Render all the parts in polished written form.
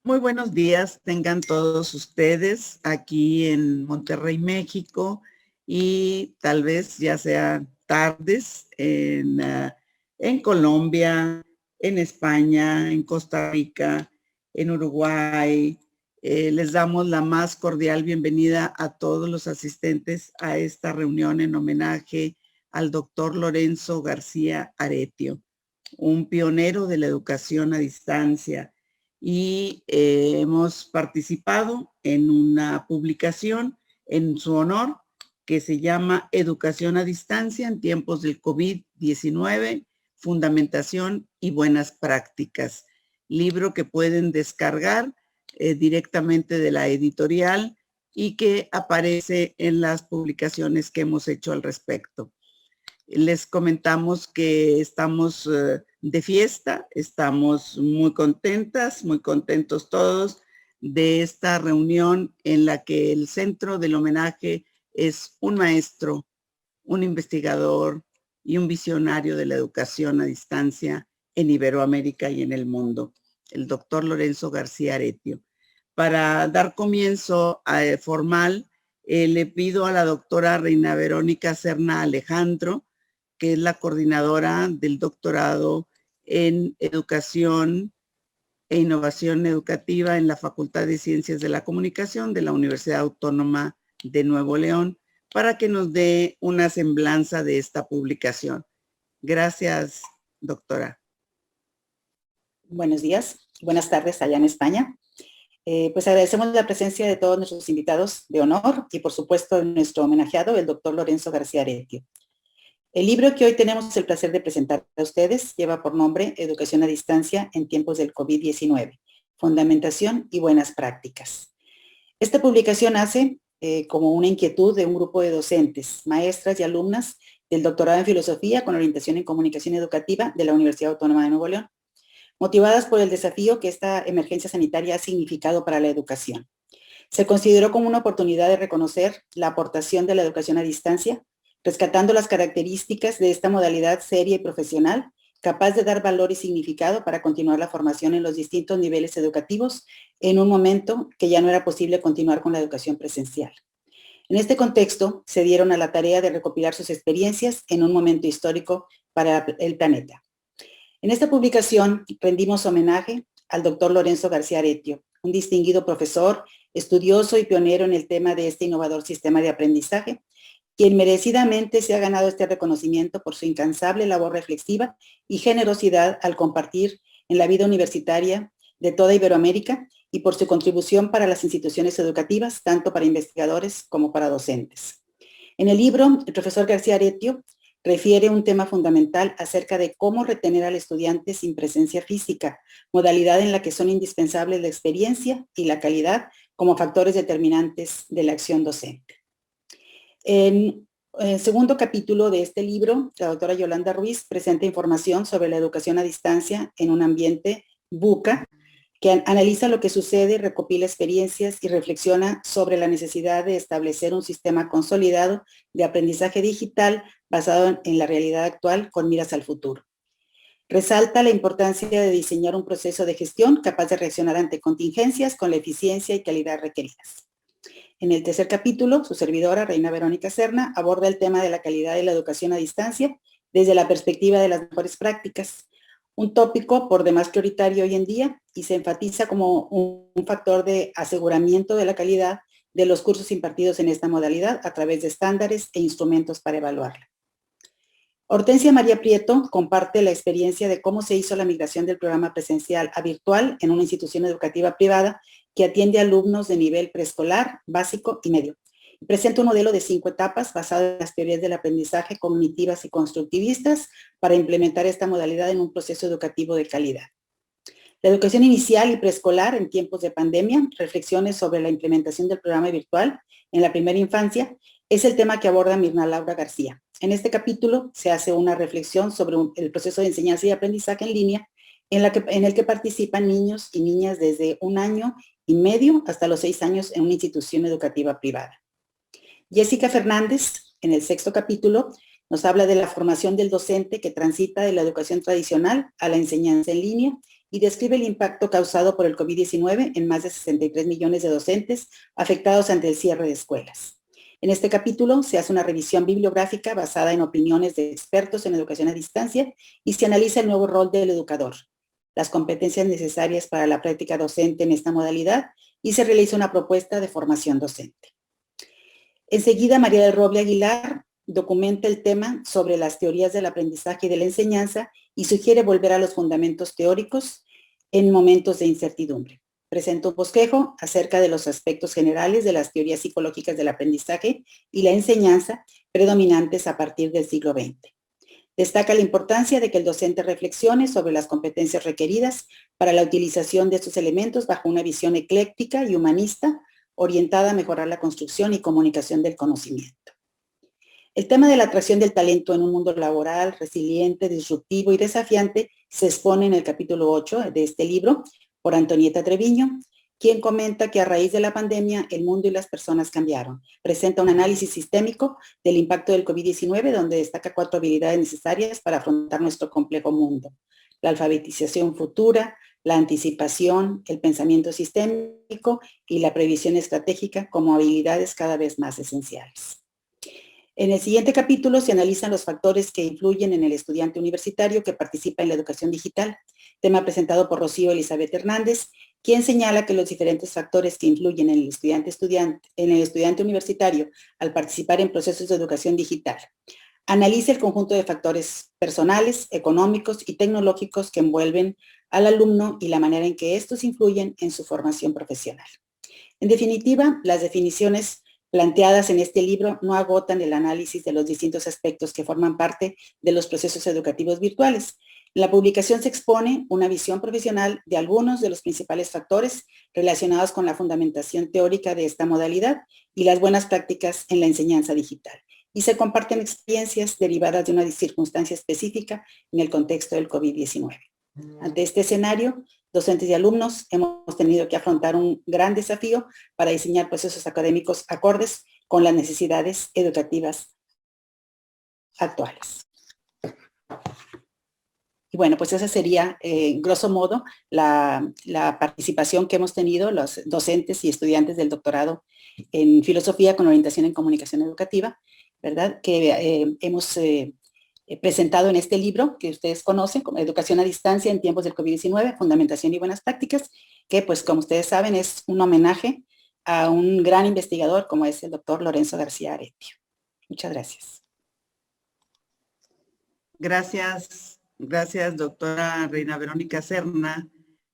Muy buenos días, tengan todos ustedes aquí en Monterrey, México, y tal vez ya sean tardes en Colombia, en España, en Costa Rica, en Uruguay. Les damos la más cordial bienvenida a todos los asistentes a esta reunión en homenaje al doctor Lorenzo García Aretio, un pionero de la educación a distancia, y hemos participado en una publicación en su honor que se llama Educación a Distancia en tiempos del COVID-19, Fundamentación y Buenas Prácticas, libro que pueden descargar directamente de la editorial y que aparece en las publicaciones que hemos hecho al respecto. Les comentamos que estamos de fiesta, estamos muy contentas, muy contentos todos de esta reunión en la que el centro del homenaje es un maestro, un investigador y un visionario de la educación a distancia en Iberoamérica y en el mundo, el doctor Lorenzo García Aretio. Para dar comienzo formal, le pido a la doctora Reina Verónica Serna Alejandro, que es la coordinadora del doctorado en Educación e Innovación Educativa en la Facultad de Ciencias de la Comunicación de la Universidad Autónoma de Nuevo León, para que nos dé una semblanza de esta publicación. Gracias, doctora. Buenos días, buenas tardes allá en España. Pues agradecemos la presencia de todos nuestros invitados de honor y por supuesto de nuestro homenajeado, el doctor Lorenzo García Aretio. El libro que hoy tenemos el placer de presentar a ustedes lleva por nombre Educación a Distancia en tiempos del COVID-19, Fundamentación y Buenas Prácticas. Esta publicación nace como una inquietud de un grupo de docentes, maestras y alumnas del doctorado en Filosofía con orientación en Comunicación Educativa de la Universidad Autónoma de Nuevo León, motivadas por el desafío que esta emergencia sanitaria ha significado para la educación. Se consideró como una oportunidad de reconocer la aportación de la educación a distancia, rescatando las características de esta modalidad seria y profesional, capaz de dar valor y significado para continuar la formación en los distintos niveles educativos en un momento que ya no era posible continuar con la educación presencial. En este contexto, se dieron a la tarea de recopilar sus experiencias en un momento histórico para el planeta. En esta publicación rendimos homenaje al doctor Lorenzo García Aretio, un distinguido profesor, estudioso y pionero en el tema de este innovador sistema de aprendizaje, quien merecidamente se ha ganado este reconocimiento por su incansable labor reflexiva y generosidad al compartir en la vida universitaria de toda Iberoamérica y por su contribución para las instituciones educativas, tanto para investigadores como para docentes. En el libro, el profesor García Aretio refiere un tema fundamental acerca de cómo retener al estudiante sin presencia física, modalidad en la que son indispensables la experiencia y la calidad como factores determinantes de la acción docente. En el segundo capítulo de este libro, la doctora Yolanda Ruiz presenta información sobre la educación a distancia en un ambiente VUCA, que analiza lo que sucede, recopila experiencias y reflexiona sobre la necesidad de establecer un sistema consolidado de aprendizaje digital basado en la realidad actual con miras al futuro. Resalta la importancia de diseñar un proceso de gestión capaz de reaccionar ante contingencias con la eficiencia y calidad requeridas. En el tercer capítulo, su servidora, Reina Verónica Serna, aborda el tema de la calidad de la educación a distancia desde la perspectiva de las mejores prácticas, un tópico por demás prioritario hoy en día y se enfatiza como un factor de aseguramiento de la calidad de los cursos impartidos en esta modalidad a través de estándares e instrumentos para evaluarla. Hortensia María Prieto comparte la experiencia de cómo se hizo la migración del programa presencial a virtual en una institución educativa privada que atiende a alumnos de nivel preescolar, básico y medio. Presenta un modelo de 5 etapas basado en las teorías del aprendizaje cognitivas y constructivistas para implementar esta modalidad en un proceso educativo de calidad. La educación inicial y preescolar en tiempos de pandemia, reflexiones sobre la implementación del programa virtual en la primera infancia, es el tema que aborda Mirna Laura García. En este capítulo se hace una reflexión sobre el proceso de enseñanza y aprendizaje en línea en el que participan niños y niñas desde 1 año y medio hasta los 6 años en una institución educativa privada. Jessica Fernández, en el 6º capítulo, Nos habla de la formación del docente que transita de la educación tradicional a la enseñanza en línea y describe el impacto causado por el COVID-19 en más de 63 millones de docentes afectados ante el cierre de escuelas. En este capítulo se hace una revisión bibliográfica basada en opiniones de expertos en educación a distancia y se analiza el nuevo rol del educador, las competencias necesarias para la práctica docente en esta modalidad y se realiza una propuesta de formación docente. Enseguida, María del Roble Aguilar documenta el tema sobre las teorías del aprendizaje y de la enseñanza y sugiere volver a los fundamentos teóricos en momentos de incertidumbre. Presenta un bosquejo acerca de los aspectos generales de las teorías psicológicas del aprendizaje y la enseñanza predominantes a partir del siglo XX. Destaca la importancia de que el docente reflexione sobre las competencias requeridas para la utilización de estos elementos bajo una visión ecléctica y humanista orientada a mejorar la construcción y comunicación del conocimiento. El tema de la atracción del talento en un mundo laboral, resiliente, disruptivo y desafiante se expone en el capítulo 8 de este libro por Antonieta Treviño, quien comenta que a raíz de la pandemia el mundo y las personas cambiaron. Presenta un análisis sistémico del impacto del COVID-19 donde destaca 4 habilidades necesarias para afrontar nuestro complejo mundo: la alfabetización futura, la anticipación, el pensamiento sistémico y la previsión estratégica como habilidades cada vez más esenciales. En el siguiente capítulo se analizan los factores que influyen en el estudiante universitario que participa en la educación digital, tema presentado por Rocío Elizabeth Hernández, quien señala que los diferentes factores que influyen en el estudiante universitario al participar en procesos de educación digital. Analiza el conjunto de factores personales, económicos y tecnológicos que envuelven al alumno y la manera en que estos influyen en su formación profesional. En definitiva, las definiciones planteadas en este libro no agotan el análisis de los distintos aspectos que forman parte de los procesos educativos virtuales. En la publicación se expone una visión profesional de algunos de los principales factores relacionados con la fundamentación teórica de esta modalidad y las buenas prácticas en la enseñanza digital. Y se comparten experiencias derivadas de una circunstancia específica en el contexto del COVID-19. Ante este escenario, docentes y alumnos hemos tenido que afrontar un gran desafío para diseñar procesos académicos acordes con las necesidades educativas actuales. Y bueno, pues esa sería, grosso modo, la participación que hemos tenido los docentes y estudiantes del doctorado en filosofía con orientación en comunicación educativa, ¿verdad? Que hemos presentado en este libro que ustedes conocen como Educación a Distancia en tiempos del COVID-19, Fundamentación y Buenas Prácticas, que pues como ustedes saben es un homenaje a un gran investigador como es el doctor Lorenzo García Aretio. Muchas gracias. Gracias, doctora Reina Verónica Serna.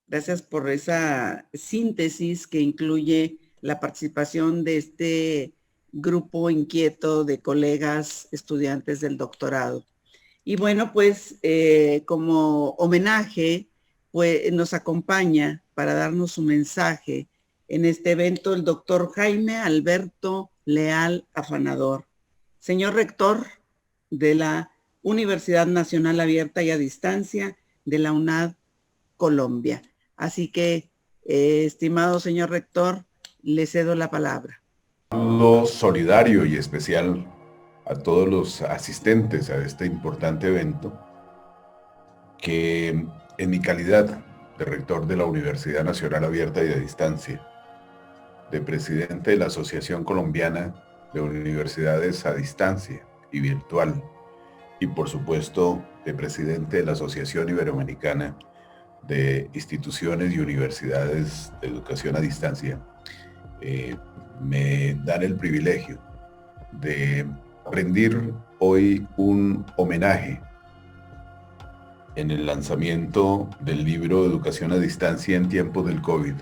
Gracias por esa síntesis que incluye la participación de este grupo inquieto de colegas estudiantes del doctorado. Y bueno, pues como homenaje, pues nos acompaña para darnos su mensaje en este evento el doctor Jaime Alberto Leal Afanador, señor rector de la Universidad Nacional Abierta y a Distancia de la UNAD Colombia. Así que, estimado señor rector, le cedo la palabra. Un saludo solidario y especial a todos los asistentes a este importante evento que en mi calidad de rector de la Universidad Nacional Abierta y a Distancia, de presidente de la Asociación Colombiana de Universidades a Distancia y Virtual, y por supuesto de presidente de la Asociación Iberoamericana de Instituciones y Universidades de Educación a Distancia, me dan el privilegio de rendir hoy un homenaje en el lanzamiento del libro Educación a Distancia en tiempos del COVID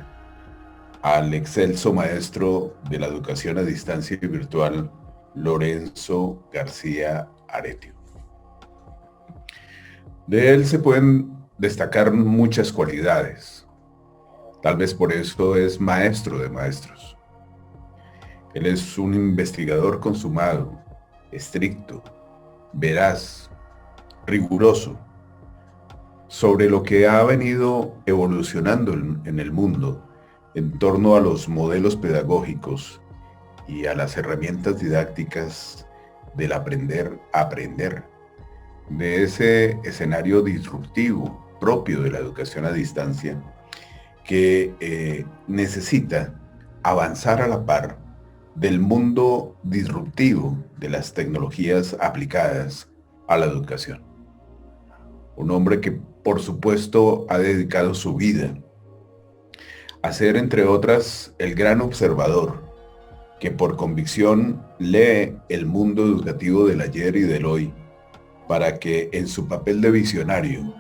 al excelso maestro de la educación a distancia y virtual, Lorenzo García Aretio. De él se pueden destacar muchas cualidades. Tal vez por eso es maestro de maestros. Él es un investigador consumado, estricto, veraz, riguroso, sobre lo que ha venido evolucionando en el mundo en torno a los modelos pedagógicos y a las herramientas didácticas del aprender a aprender, de ese escenario disruptivo propio de la educación a distancia que necesita avanzar a la par del mundo disruptivo de las tecnologías aplicadas a la educación. Un hombre que, por supuesto, ha dedicado su vida a ser, entre otras, el gran observador que por convicción lee el mundo educativo del ayer y del hoy para que en su papel de visionario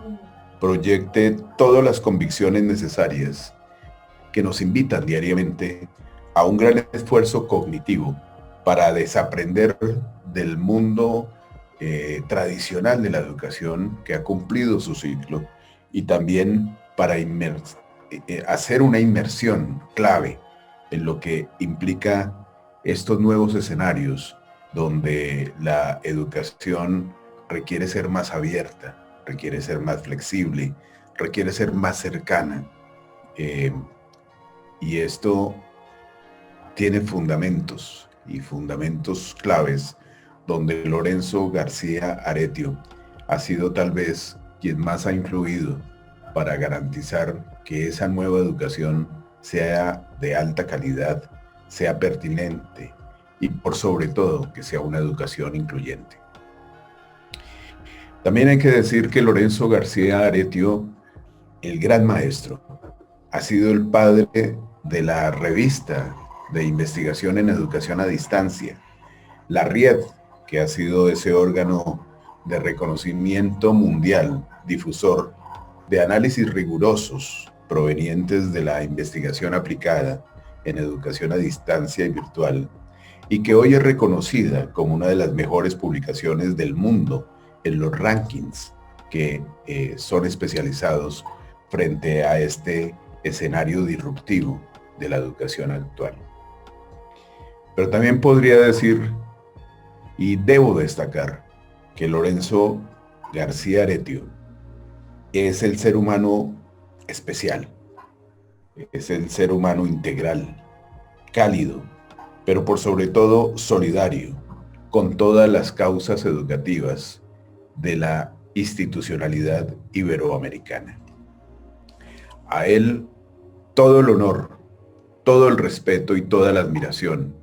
proyecte todas las convicciones necesarias que nos invitan diariamente a un gran esfuerzo cognitivo para desaprender del mundo tradicional de la educación que ha cumplido su ciclo y también para hacer una inmersión clave en lo que implica estos nuevos escenarios donde la educación requiere ser más abierta, requiere ser más flexible, requiere ser más cercana. Y esto tiene fundamentos y fundamentos claves donde Lorenzo García Aretio ha sido tal vez quien más ha influido para garantizar que esa nueva educación sea de alta calidad, sea pertinente y por sobre todo que sea una educación incluyente. También hay que decir que Lorenzo García Aretio, el gran maestro, ha sido el padre de la revista de investigación en educación a distancia, la RIED, que ha sido ese órgano de reconocimiento mundial, difusor de análisis rigurosos provenientes de la investigación aplicada en educación a distancia y virtual, y que hoy es reconocida como una de las mejores publicaciones del mundo en los rankings que son especializados frente a este escenario disruptivo de la educación actual. Pero también podría decir, y debo destacar, que Lorenzo García Aretio es el ser humano especial, es el ser humano integral, cálido, pero por sobre todo solidario con todas las causas educativas de la institucionalidad iberoamericana. A él todo el honor, todo el respeto y toda la admiración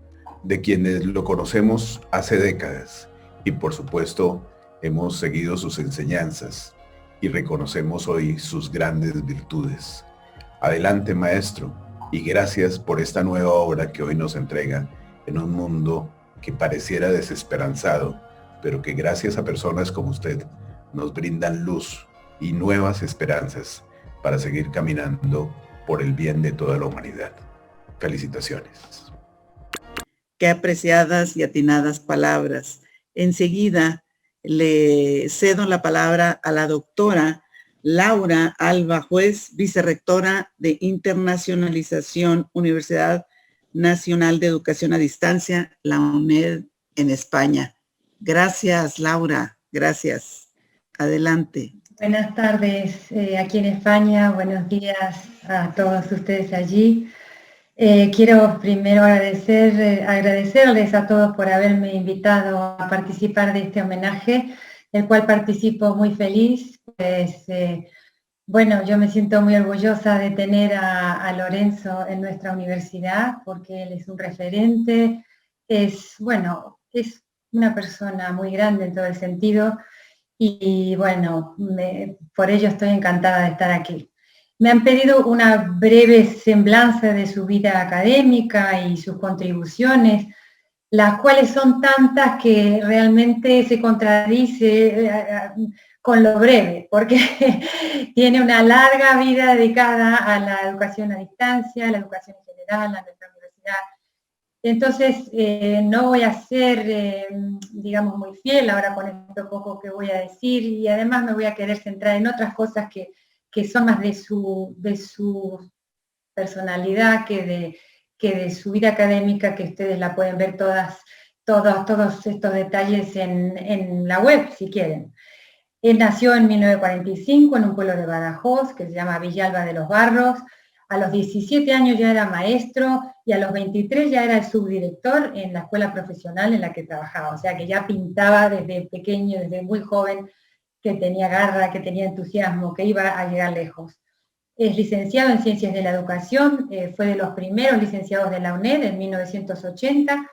de quienes lo conocemos hace décadas y por supuesto hemos seguido sus enseñanzas y reconocemos hoy sus grandes virtudes. Adelante, maestro, y gracias por esta nueva obra que hoy nos entrega en un mundo que pareciera desesperanzado, pero que gracias a personas como usted nos brindan luz y nuevas esperanzas para seguir caminando por el bien de toda la humanidad. Felicitaciones. Qué apreciadas y atinadas palabras. Enseguida le cedo la palabra a la doctora Laura Alba Juez, vicerrectora de Internacionalización, Universidad Nacional de Educación a Distancia, la UNED en España. Gracias, Laura. Gracias. Adelante. Buenas tardes aquí en España. Buenos días a todos ustedes allí. Quiero primero agradecerles a todos por haberme invitado a participar de este homenaje, del cual participo muy feliz. Pues, bueno, yo me siento muy orgullosa de tener a Lorenzo en nuestra universidad, porque él es un referente, es una persona muy grande en todo el sentido, y bueno, por ello estoy encantada de estar aquí. Me han pedido una breve semblanza de su vida académica y sus contribuciones, las cuales son tantas que realmente se contradice con lo breve, porque tiene una larga vida dedicada a la educación a distancia, a la educación en general, a nuestra universidad. Entonces, no voy a ser, digamos, muy fiel ahora con esto poco que voy a decir, y además me voy a querer centrar en otras cosas que son más de su personalidad que de su vida académica, que ustedes la pueden ver todos estos detalles en la web, si quieren. Él nació en 1945 en un pueblo de Badajoz, que se llama Villalba de los Barros. A los 17 años ya era maestro y a los 23 ya era el subdirector en la escuela profesional en la que trabajaba. O sea que ya pintaba desde pequeño, desde muy joven, que tenía garra, que tenía entusiasmo, que iba a llegar lejos. Es licenciado en Ciencias de la Educación, fue de los primeros licenciados de la UNED en 1980,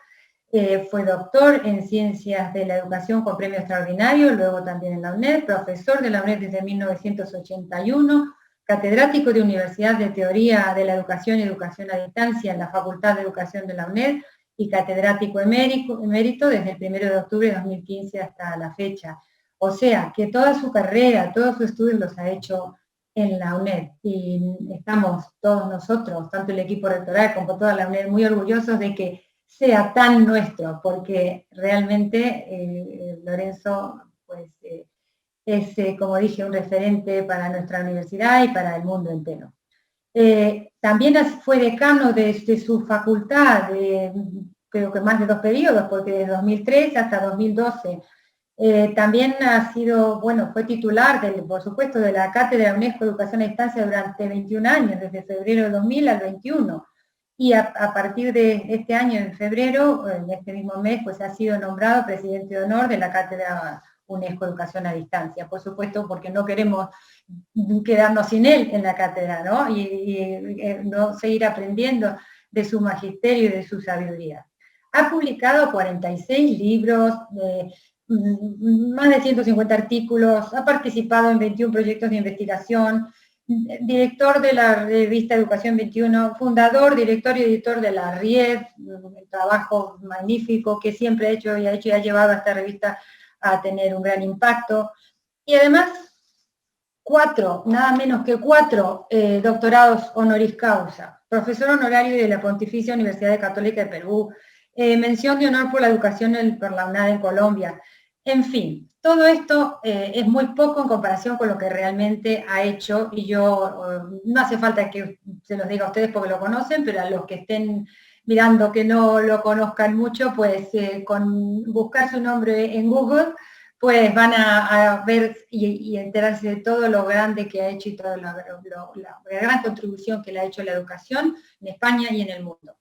fue doctor en Ciencias de la Educación con premio extraordinario, luego también en la UNED, profesor de la UNED desde 1981, catedrático de Universidad de Teoría de la Educación y Educación a Distancia en la Facultad de Educación de la UNED y catedrático emérito desde el 1 de octubre de 2015 hasta la fecha. O sea, que toda su carrera, todos sus estudios los ha hecho en la UNED y estamos todos nosotros, tanto el equipo rectoral como toda la UNED, muy orgullosos de que sea tan nuestro, porque realmente Lorenzo pues, es, como dije, un referente para nuestra universidad y para el mundo entero. También fue decano de su facultad, creo que más de 2 periodos, porque de 2003 hasta 2012. También ha sido, bueno, fue titular, por supuesto, de la Cátedra UNESCO Educación a Distancia durante 21 años, desde febrero de 2000 al 21. Y a partir de este año, en febrero, en este mismo mes, pues ha sido nombrado presidente de honor de la Cátedra UNESCO Educación a Distancia, por supuesto, porque no queremos quedarnos sin él en la cátedra, ¿no? Y no seguir aprendiendo de su magisterio y de su sabiduría. Ha publicado 46 libros, más de 150 artículos, ha participado en 21 proyectos de investigación, director de la revista Educación 21, fundador, director y editor de la RIED, un trabajo magnífico que siempre ha hecho y ha llevado a esta revista a tener un gran impacto. Y además, nada menos que 4 doctorados honoris causa, profesor honorario de la Pontificia Universidad Católica de Perú, mención de honor por la educación por la UNAD en Colombia. En fin, todo esto es muy poco en comparación con lo que realmente ha hecho, y yo, no hace falta que se los diga a ustedes porque lo conocen, pero a los que estén mirando que no lo conozcan mucho, pues con buscar su nombre en Google, pues van a ver y enterarse de todo lo grande que ha hecho y toda la gran contribución que le ha hecho a la educación en España y en el mundo.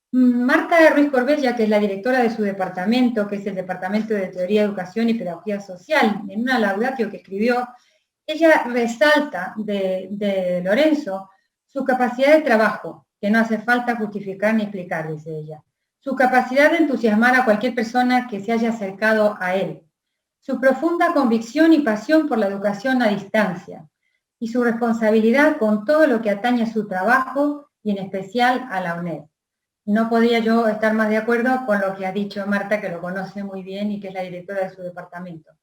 Marta Ruiz Corbella, que es la directora de su departamento, que es el Departamento de Teoría, Educación y Pedagogía Social, en una laudatio que escribió, ella resalta de Lorenzo su capacidad de trabajo, que no hace falta justificar ni explicar, dice ella, su capacidad de entusiasmar a cualquier persona que se haya acercado a él, su profunda convicción y pasión por la educación a distancia, y su responsabilidad con todo lo que atañe a su trabajo y en especial a la UNED. No podía yo estar más de acuerdo con lo que ha dicho Marta, que lo conoce muy bien y que es la directora de su departamento.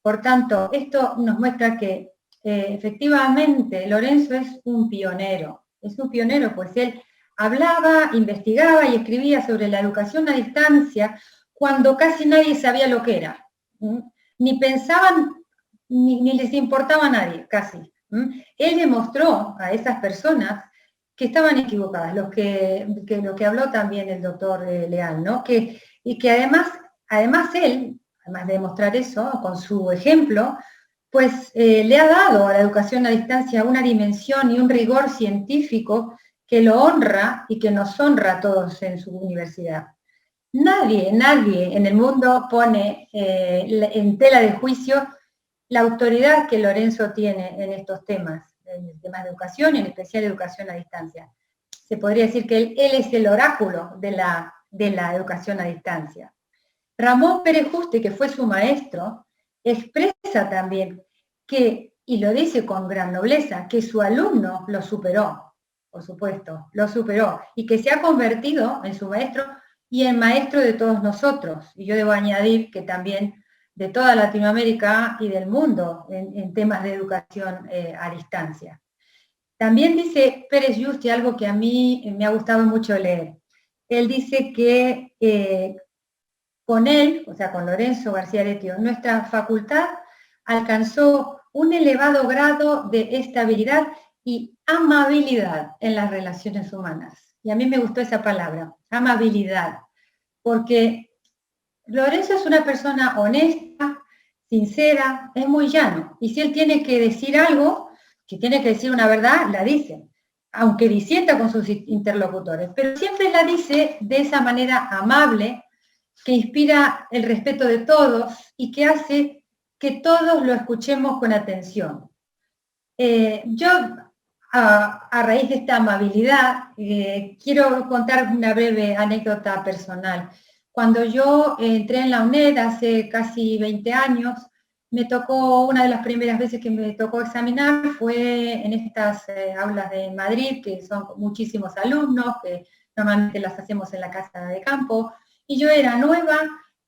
Por tanto, esto nos muestra que efectivamente Lorenzo es un pionero, pues él hablaba, investigaba y escribía sobre la educación a distancia cuando casi nadie sabía lo que era. Ni pensaban, ni les importaba a nadie, casi. Él demostró a esas personas que estaban equivocadas, lo que habló también el doctor Leal, ¿no? Y que además él, además de demostrar eso, con su ejemplo, pues le ha dado a la educación a distancia una dimensión y un rigor científico que lo honra y que nos honra a todos en su universidad. Nadie en el mundo pone en tela de juicio la autoridad que Lorenzo tiene en estos temas, en el tema de educación y en especial educación a distancia. Se podría decir que él es el oráculo de la educación a distancia. Ramón Pérez Juste, que fue su maestro, expresa también que, y lo dice con gran nobleza, que su alumno lo superó, por supuesto, lo superó, y que se ha convertido en su maestro y en maestro de todos nosotros. Y yo debo añadir que también de toda Latinoamérica y del mundo en temas de educación a distancia. También dice Pérez Juste algo que a mí me ha gustado mucho leer. Él dice que con él, o sea, con Lorenzo García Aretio, nuestra facultad alcanzó un elevado grado de estabilidad y amabilidad en las relaciones humanas. Y a mí me gustó esa palabra, amabilidad, porque Lorenzo es una persona honesta, sincera, es muy llano. Y si él tiene que decir algo, que tiene que decir una verdad, la dice. aunque disienta con sus interlocutores, pero siempre la dice de esa manera amable, que inspira el respeto de todos y que hace que todos lo escuchemos con atención. Yo, a raíz de esta amabilidad, quiero contar una breve anécdota personal. Cuando yo entré en la UNED hace casi 20 años, me tocó, una de las primeras veces que me tocó examinar fue en estas aulas de Madrid, que son muchísimos alumnos, que normalmente las hacemos en la casa de campo, y yo era nueva,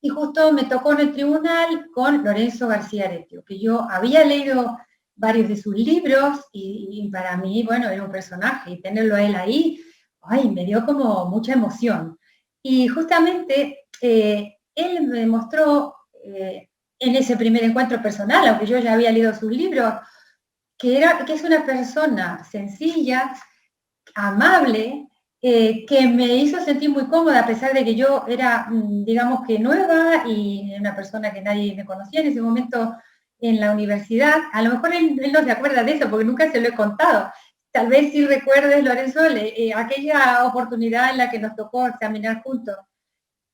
y justo me tocó en el tribunal con Lorenzo García Aretio, que yo había leído varios de sus libros, y para mí, bueno, era un personaje, y tenerlo a él ahí, ay, me dio como mucha emoción. Y justamente él me mostró en ese primer encuentro personal, aunque yo ya había leído sus libros, que es una persona sencilla, amable, que me hizo sentir muy cómoda, a pesar de que yo era, digamos que nueva, y una persona que nadie me conocía en ese momento en la universidad. A lo mejor él no se acuerda de eso, porque nunca se lo he contado. Tal vez sí recuerdes, Lorenzo, aquella oportunidad en la que nos tocó examinar juntos.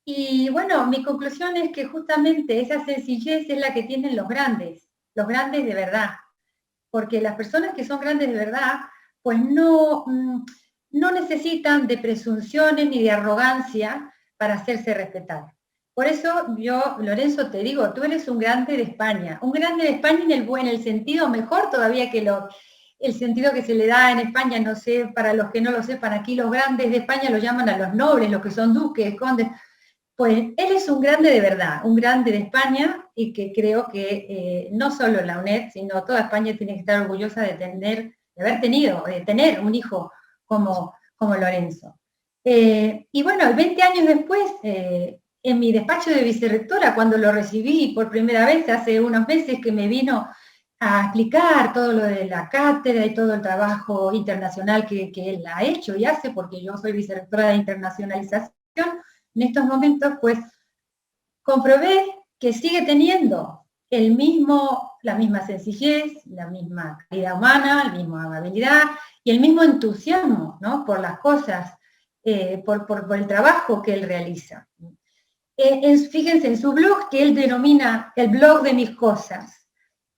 Y bueno, mi conclusión es que justamente esa sencillez es la que tienen los grandes de verdad. Porque las personas que son grandes de verdad, pues no necesitan de presunciones ni de arrogancia para hacerse respetar. Por eso yo, Lorenzo, te digo, tú eres un grande de España en el sentido mejor todavía que el sentido que se le da en España, no sé, para los que no lo sepan, aquí los grandes de España los llaman a los nobles, los que son duques, condes. Pues él es un grande de verdad, un grande de España, y que creo que no solo la UNED, sino toda España tiene que estar orgullosa de tener un hijo como Lorenzo. Y bueno, 20 años después, en mi despacho de vicerrectora, cuando lo recibí por primera vez hace unos meses, que me vino a explicar todo lo de la cátedra y todo el trabajo internacional que él ha hecho y hace, porque yo soy vicerrectora de internacionalización, en estos momentos, pues, comprobé que sigue teniendo la misma sencillez, la misma calidad humana, la misma amabilidad y el mismo entusiasmo, ¿no?, por las cosas, por el trabajo que él realiza. Fíjense, en su blog, que él denomina el blog de mis cosas,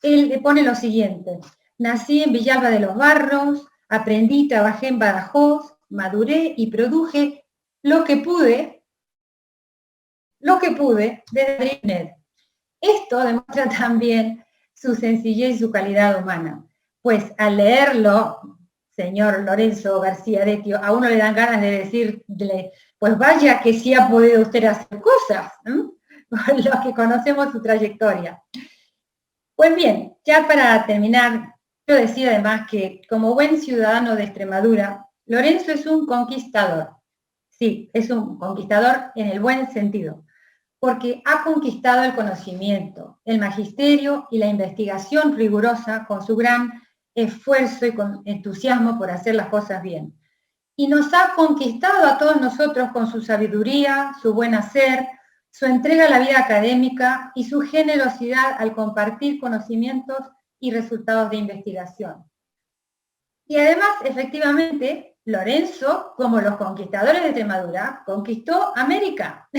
él le pone lo siguiente: nací en Villalba de los Barros, aprendí, trabajé en Badajoz, maduré y produje lo que pude desde Madrid. Esto demuestra también su sencillez y su calidad humana. Pues al leerlo, señor Lorenzo García Aretio, a uno le dan ganas de decirle, pues vaya que sí ha podido usted hacer cosas, ¿no?, con los que conocemos su trayectoria. Pues bien, ya para terminar, yo decía además que como buen ciudadano de Extremadura, Lorenzo es un conquistador. Sí, es un conquistador en el buen sentido, porque ha conquistado el conocimiento, el magisterio y la investigación rigurosa con su gran esfuerzo y con entusiasmo por hacer las cosas bien. Y nos ha conquistado a todos nosotros con su sabiduría, su buen hacer, su entrega a la vida académica y su generosidad al compartir conocimientos y resultados de investigación. Y además, efectivamente, Lorenzo, como los conquistadores de Extremadura, conquistó América,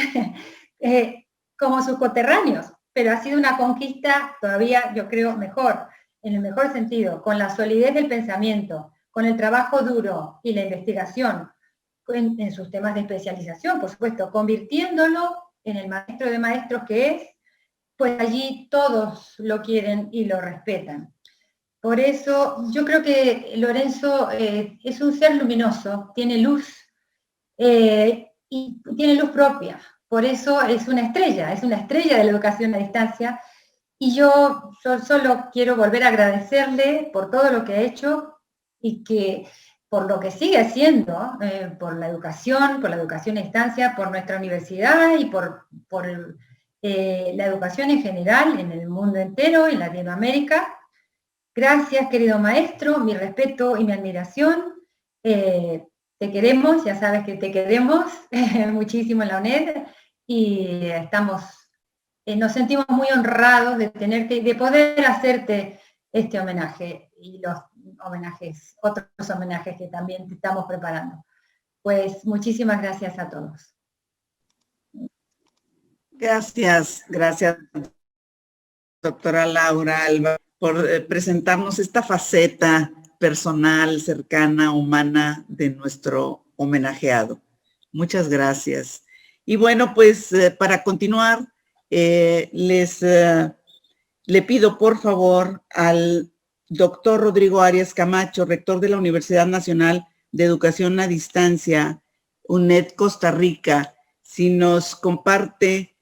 como sus coterráneos, pero ha sido una conquista todavía, yo creo, mejor, en el mejor sentido, con la solidez del pensamiento, con el trabajo duro y la investigación, en sus temas de especialización, por supuesto, convirtiéndolo en el maestro de maestros que es, pues allí todos lo quieren y lo respetan. Por eso yo creo que Lorenzo es un ser luminoso, tiene luz, y tiene luz propia. Por eso es una estrella de la educación a distancia, y yo solo quiero volver a agradecerle por todo lo que ha hecho y que por lo que sigue haciendo, por la educación a distancia, por nuestra universidad y por la educación en general en el mundo entero, en Latinoamérica. Gracias, querido maestro, mi respeto y mi admiración. Te queremos, ya sabes que te queremos muchísimo en la UNED, y nos sentimos muy honrados de poder hacerte este homenaje. Y otros homenajes que también estamos preparando. Pues muchísimas gracias a todos. Gracias, doctora Laura Alba, por presentarnos esta faceta personal, cercana, humana de nuestro homenajeado. Muchas gracias. Y bueno, pues para continuar, le pido por favor al doctor Rodrigo Arias Camacho, rector de la Universidad Nacional de Educación a Distancia, UNED Costa Rica, si nos comparte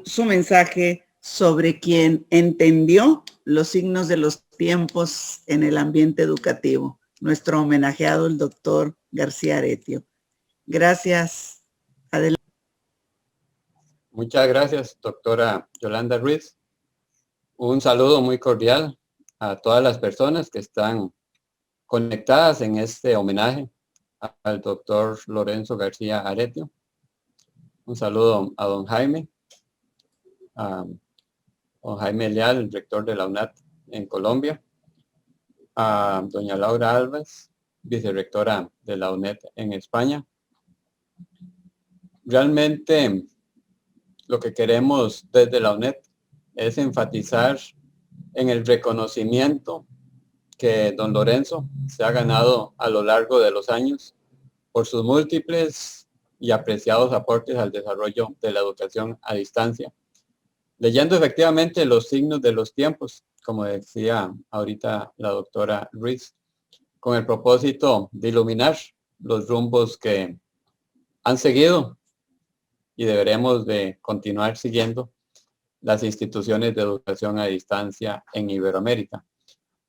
su mensaje sobre quien entendió los signos de los tiempos en el ambiente educativo, nuestro homenajeado, el doctor García Aretio. Gracias. Adelante. Muchas gracias, doctora Yolanda Ruiz. Un saludo muy cordial a todas las personas que están conectadas en este homenaje al doctor Lorenzo García Aretio. Un saludo a don Jaime Leal, el rector de la UNAT en Colombia, a doña Laura Alves, vicerrectora de la UNED en España. Realmente lo que queremos desde la UNED es enfatizar en el reconocimiento que don Lorenzo se ha ganado a lo largo de los años por sus múltiples y apreciados aportes al desarrollo de la educación a distancia, leyendo efectivamente los signos de los tiempos, como decía ahorita la doctora Ruiz, con el propósito de iluminar los rumbos que han seguido y deberemos de continuar siguiendo las instituciones de educación a distancia en Iberoamérica.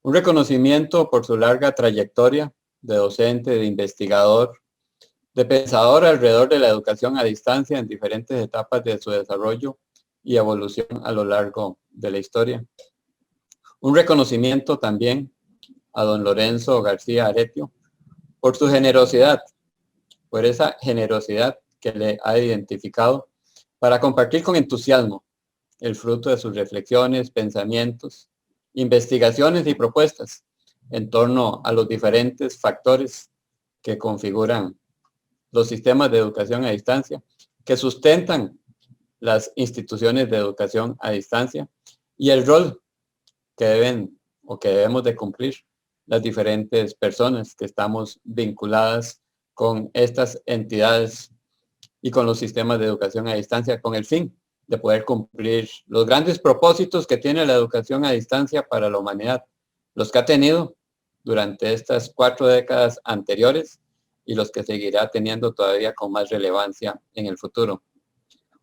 Un reconocimiento por su larga trayectoria de docente, de investigador, de pensador alrededor de la educación a distancia en diferentes etapas de su desarrollo y evolución a lo largo de la historia. Un reconocimiento también a don Lorenzo García Aretio por su generosidad, por esa generosidad que le ha identificado para compartir con entusiasmo el fruto de sus reflexiones, pensamientos, investigaciones y propuestas en torno a los diferentes factores que configuran los sistemas de educación a distancia, que sustentan las instituciones de educación a distancia y el rol que deben o que debemos de cumplir las diferentes personas que estamos vinculadas con estas entidades y con los sistemas de educación a distancia con el fin de poder cumplir los grandes propósitos que tiene la educación a distancia para la humanidad, los que ha tenido durante estas 4 décadas anteriores y los que seguirá teniendo todavía con más relevancia en el futuro.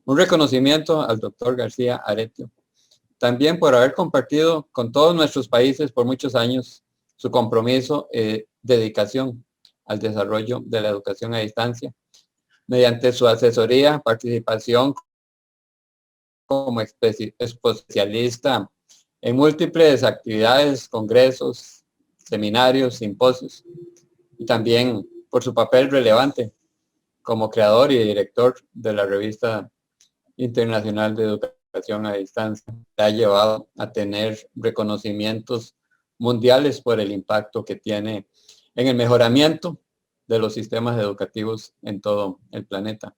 Un reconocimiento al doctor García Aretio, también por haber compartido con todos nuestros países por muchos años su compromiso y dedicación al desarrollo de la educación a distancia, mediante su asesoría, participación como especialista en múltiples actividades, congresos, seminarios, simposios, y también por su papel relevante como creador y director de la revista internacional de educación a distancia. Le ha llevado a tener reconocimientos mundiales por el impacto que tiene en el mejoramiento de los sistemas educativos en todo el planeta.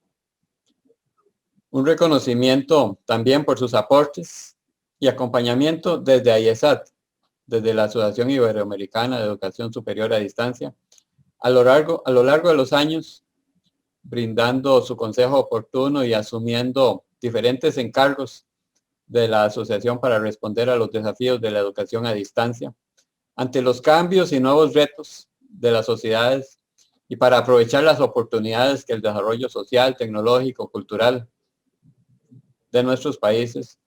Un reconocimiento también por sus aportes y acompañamiento desde AIESAT, desde la Asociación Iberoamericana de Educación Superior a Distancia, a lo largo de los años, brindando su consejo oportuno y asumiendo diferentes encargos de la asociación para responder a los desafíos de la educación a distancia, ante los cambios y nuevos retos de las sociedades y para aprovechar las oportunidades que el desarrollo social, tecnológico, cultural de nuestros países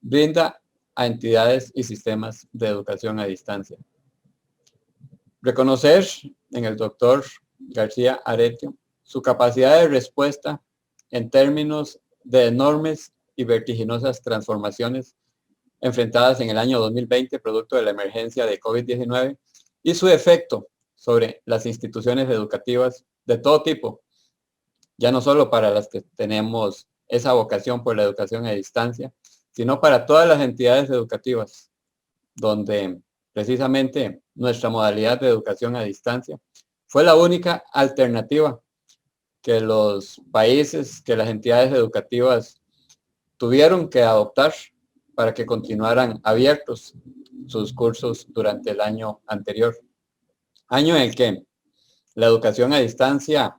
brinda a entidades y sistemas de educación a distancia. Reconocer en el doctor García Aretio su capacidad de respuesta en términos de enormes y vertiginosas transformaciones enfrentadas en el año 2020, producto de la emergencia de COVID-19, y su efecto sobre las instituciones educativas de todo tipo, ya no solo para las que tenemos esa vocación por la educación a distancia, sino para todas las entidades educativas, donde precisamente nuestra modalidad de educación a distancia. Fue la única alternativa que los países, que las entidades educativas tuvieron que adoptar para que continuaran abiertos sus cursos durante el año anterior. Año en el que la educación a distancia,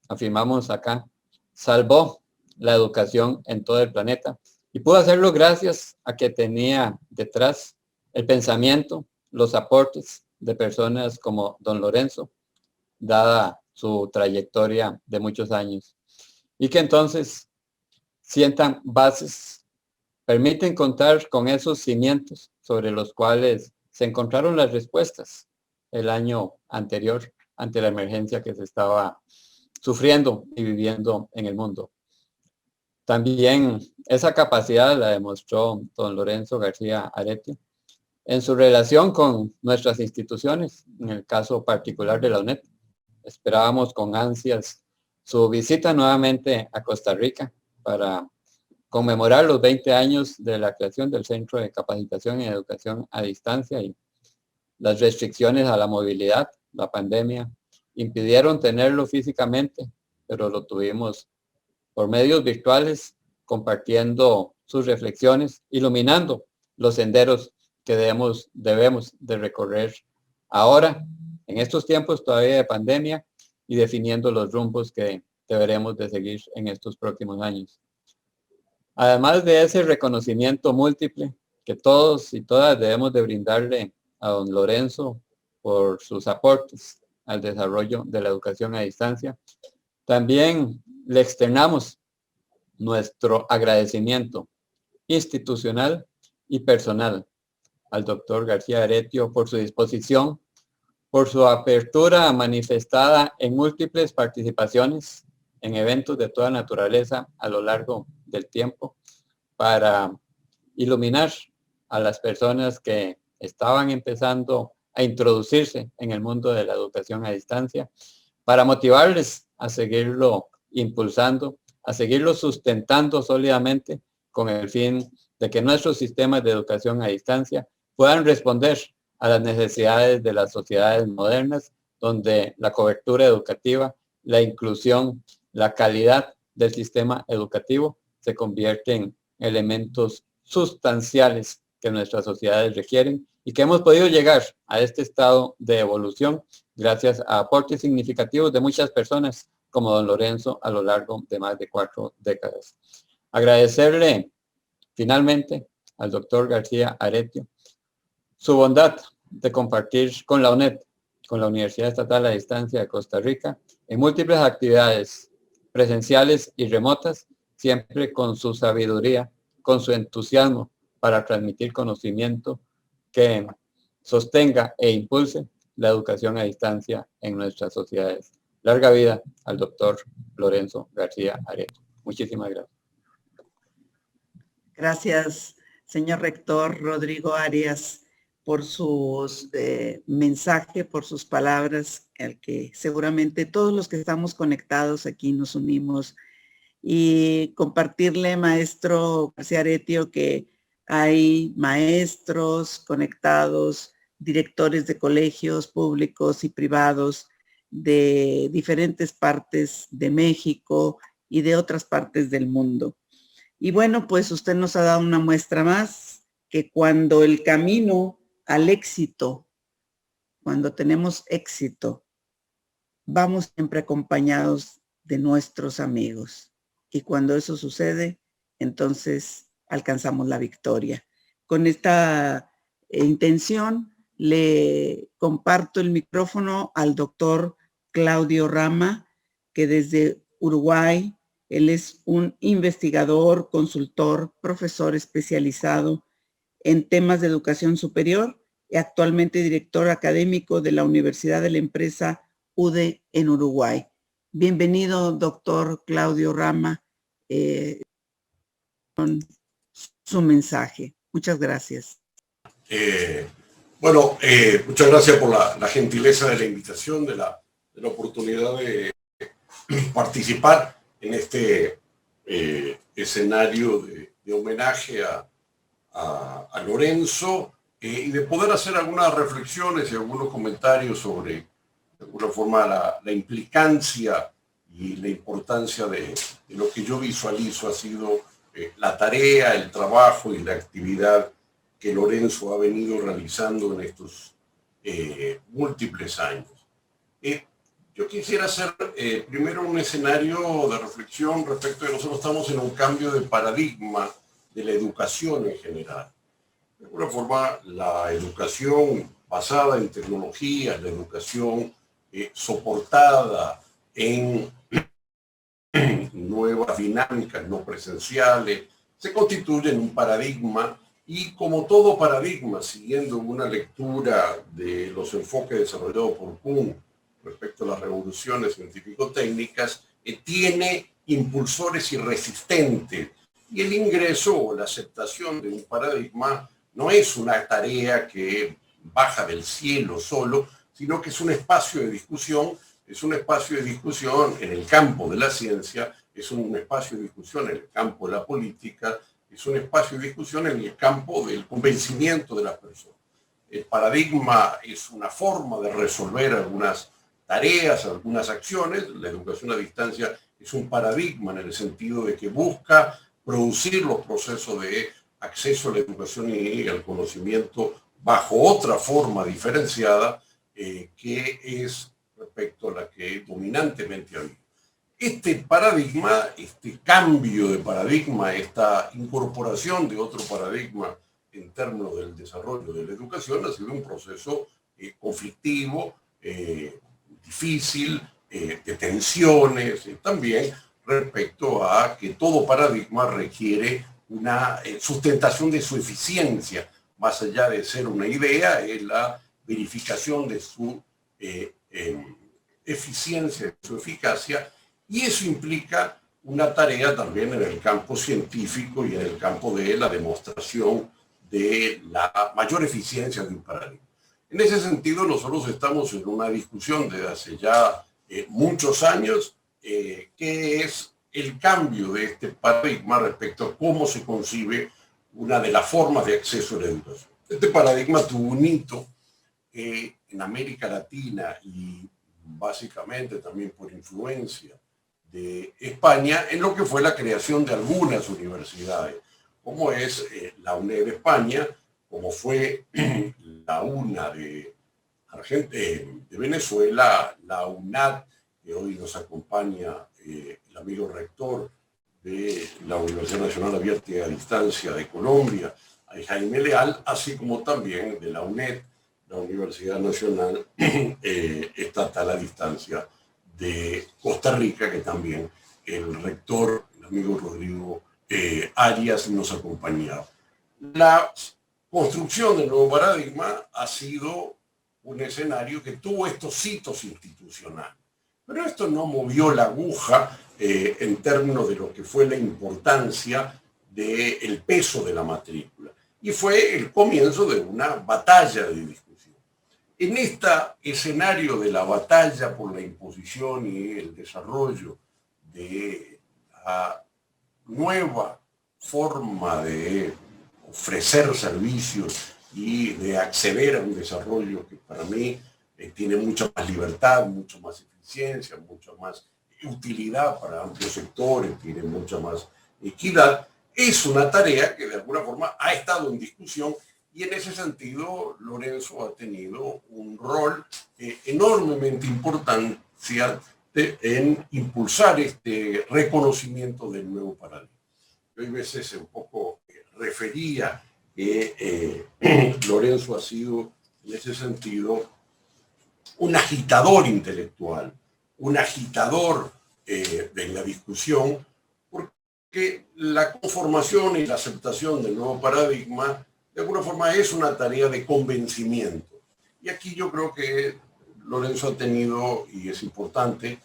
afirmamos acá, salvó la educación en todo el planeta y pudo hacerlo gracias a que tenía detrás el pensamiento, los aportes de personas como don Lorenzo, dada su trayectoria de muchos años, y que entonces sientan bases, permiten contar con esos cimientos sobre los cuales se encontraron las respuestas el año anterior ante la emergencia que se estaba sufriendo y viviendo en el mundo. También esa capacidad la demostró don Lorenzo García Aretio en su relación con nuestras instituciones, en el caso particular de la UNED. Esperábamos con ansias su visita nuevamente a Costa Rica para conmemorar los 20 años de la creación del Centro de Capacitación en Educación a Distancia, y las restricciones a la movilidad, la pandemia, impidieron tenerlo físicamente, pero lo tuvimos por medios virtuales, compartiendo sus reflexiones, iluminando los senderos que debemos de recorrer ahora, en estos tiempos todavía de pandemia, y definiendo los rumbos que deberemos de seguir en estos próximos años. Además de ese reconocimiento múltiple que todos y todas debemos de brindarle a don Lorenzo por sus aportes al desarrollo de la educación a distancia, también le externamos nuestro agradecimiento institucional y personal al doctor García Aretio por su disposición, por su apertura manifestada en múltiples participaciones en eventos de toda naturaleza a lo largo del tiempo, para iluminar a las personas que estaban empezando a introducirse en el mundo de la educación a distancia, para motivarles a seguirlo impulsando, a seguirlo sustentando sólidamente, con el fin de que nuestros sistemas de educación a distancia puedan responder a las necesidades de las sociedades modernas, donde la cobertura educativa, la inclusión, la calidad del sistema educativo se convierten en elementos sustanciales que nuestras sociedades requieren, y que hemos podido llegar a este estado de evolución gracias a aportes significativos de muchas personas como don Lorenzo a lo largo de más de 4 décadas. Agradecerle finalmente al doctor García Aretio su bondad de compartir con la UNED, con la Universidad Estatal a Distancia de Costa Rica, en múltiples actividades presenciales y remotas, siempre con su sabiduría, con su entusiasmo para transmitir conocimiento que sostenga e impulse la educación a distancia en nuestras sociedades. Larga vida al doctor Lorenzo García Aretio. Muchísimas gracias. Gracias, señor rector Rodrigo Arias, por sus mensaje, por sus palabras, al que seguramente todos los que estamos conectados aquí nos unimos, y compartirle, maestro García Aretio, que hay maestros conectados, directores de colegios públicos y privados de diferentes partes de México y de otras partes del mundo. Y bueno, pues usted nos ha dado una muestra más, que cuando el camino al éxito, cuando tenemos éxito, vamos siempre acompañados de nuestros amigos. Y cuando eso sucede, entonces alcanzamos la victoria. Con esta intención, le comparto el micrófono al doctor Claudio Rama, que desde Uruguay, él es un investigador, consultor, profesor especializado en temas de educación superior y actualmente director académico de la Universidad de la Empresa UDE en Uruguay. Bienvenido, doctor Claudio Rama, con su mensaje. Muchas gracias. Muchas gracias por la gentileza de la invitación, de la oportunidad de participar en este escenario de homenaje a Lorenzo. y de poder hacer algunas reflexiones y algunos comentarios sobre, de alguna forma, la implicancia y la importancia de lo que yo visualizo ha sido la tarea, el trabajo y la actividad que Lorenzo ha venido realizando en estos múltiples años. Yo quisiera hacer primero un escenario de reflexión respecto de nosotros estamos en un cambio de paradigma de la educación en general. De alguna forma, la educación basada en tecnologías, la educación soportada en nuevas dinámicas no presenciales, se constituye en un paradigma y como todo paradigma, siguiendo una lectura de los enfoques desarrollados por Kuhn respecto a las revoluciones científico-técnicas, tiene impulsores y resistentes. Y el ingreso o la aceptación de un paradigma no es una tarea que baja del cielo solo, sino que es un espacio de discusión, en el campo de la ciencia, es un espacio de discusión en el campo de la política, es un espacio de discusión en el campo del convencimiento de las personas. El paradigma es una forma de resolver algunas tareas, algunas acciones. La educación a distancia es un paradigma en el sentido de que busca producir los procesos de acceso a la educación y al conocimiento bajo otra forma diferenciada que es respecto a la que dominantemente ha habido. Este paradigma, este cambio de paradigma, esta incorporación de otro paradigma en términos del desarrollo de la educación ha sido un proceso conflictivo, difícil, de tensiones, también respecto a que todo paradigma requiere una sustentación de su eficiencia, más allá de ser una idea, es la verificación de su eficiencia, de su eficacia, y eso implica una tarea también en el campo científico y en el campo de la demostración de la mayor eficiencia de un paradigma. En ese sentido, nosotros estamos en una discusión desde hace ya muchos años, que es el cambio de este paradigma respecto a cómo se concibe una de las formas de acceso a la educación. Este paradigma tuvo un hito en América Latina y básicamente también por influencia de España en lo que fue la creación de algunas universidades, como es la UNED de España, como fue la UNA de Venezuela, la UNAD, que hoy nos acompaña el amigo rector de la Universidad Nacional Abierta y a Distancia de Colombia, Jaime Leal, así como también de la UNED, la Universidad Nacional Estatal a Distancia de Costa Rica, que también el rector, el amigo Rodrigo Arias, nos acompañaba. La construcción del nuevo paradigma ha sido un escenario que tuvo estos hitos institucionales. Pero esto no movió la aguja en términos de lo que fue la importancia del peso de la matrícula. Y fue el comienzo de una batalla de discusión. En este escenario de la batalla por la imposición y el desarrollo de la nueva forma de ofrecer servicios y de acceder a un desarrollo que para mí tiene mucha más libertad, mucho más eficiencia, mucha más utilidad para amplios sectores, tiene mucha más equidad, es una tarea que de alguna forma ha estado en discusión y en ese sentido Lorenzo ha tenido un rol enormemente importante en impulsar este reconocimiento del nuevo paradigma. Yo a veces un poco refería que Lorenzo ha sido en ese sentido un agitador intelectual, un agitador de la discusión, porque la conformación y la aceptación del nuevo paradigma de alguna forma es una tarea de convencimiento. Y aquí yo creo que Lorenzo ha tenido, y es importante,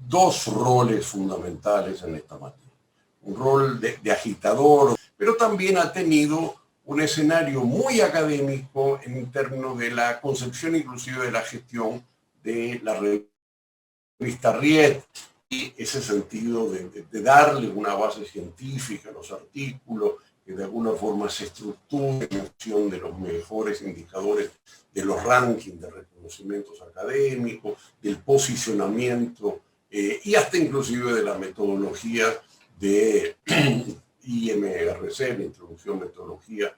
dos roles fundamentales en esta materia. Un rol de agitador, pero también ha tenido un escenario muy académico en términos de la concepción inclusive de la gestión de la revista Riet, y ese sentido de darle una base científica a los artículos que de alguna forma se estructure en función de los mejores indicadores de los rankings de reconocimientos académicos, del posicionamiento y hasta inclusive de la metodología de IMRC, la introducción, metodología,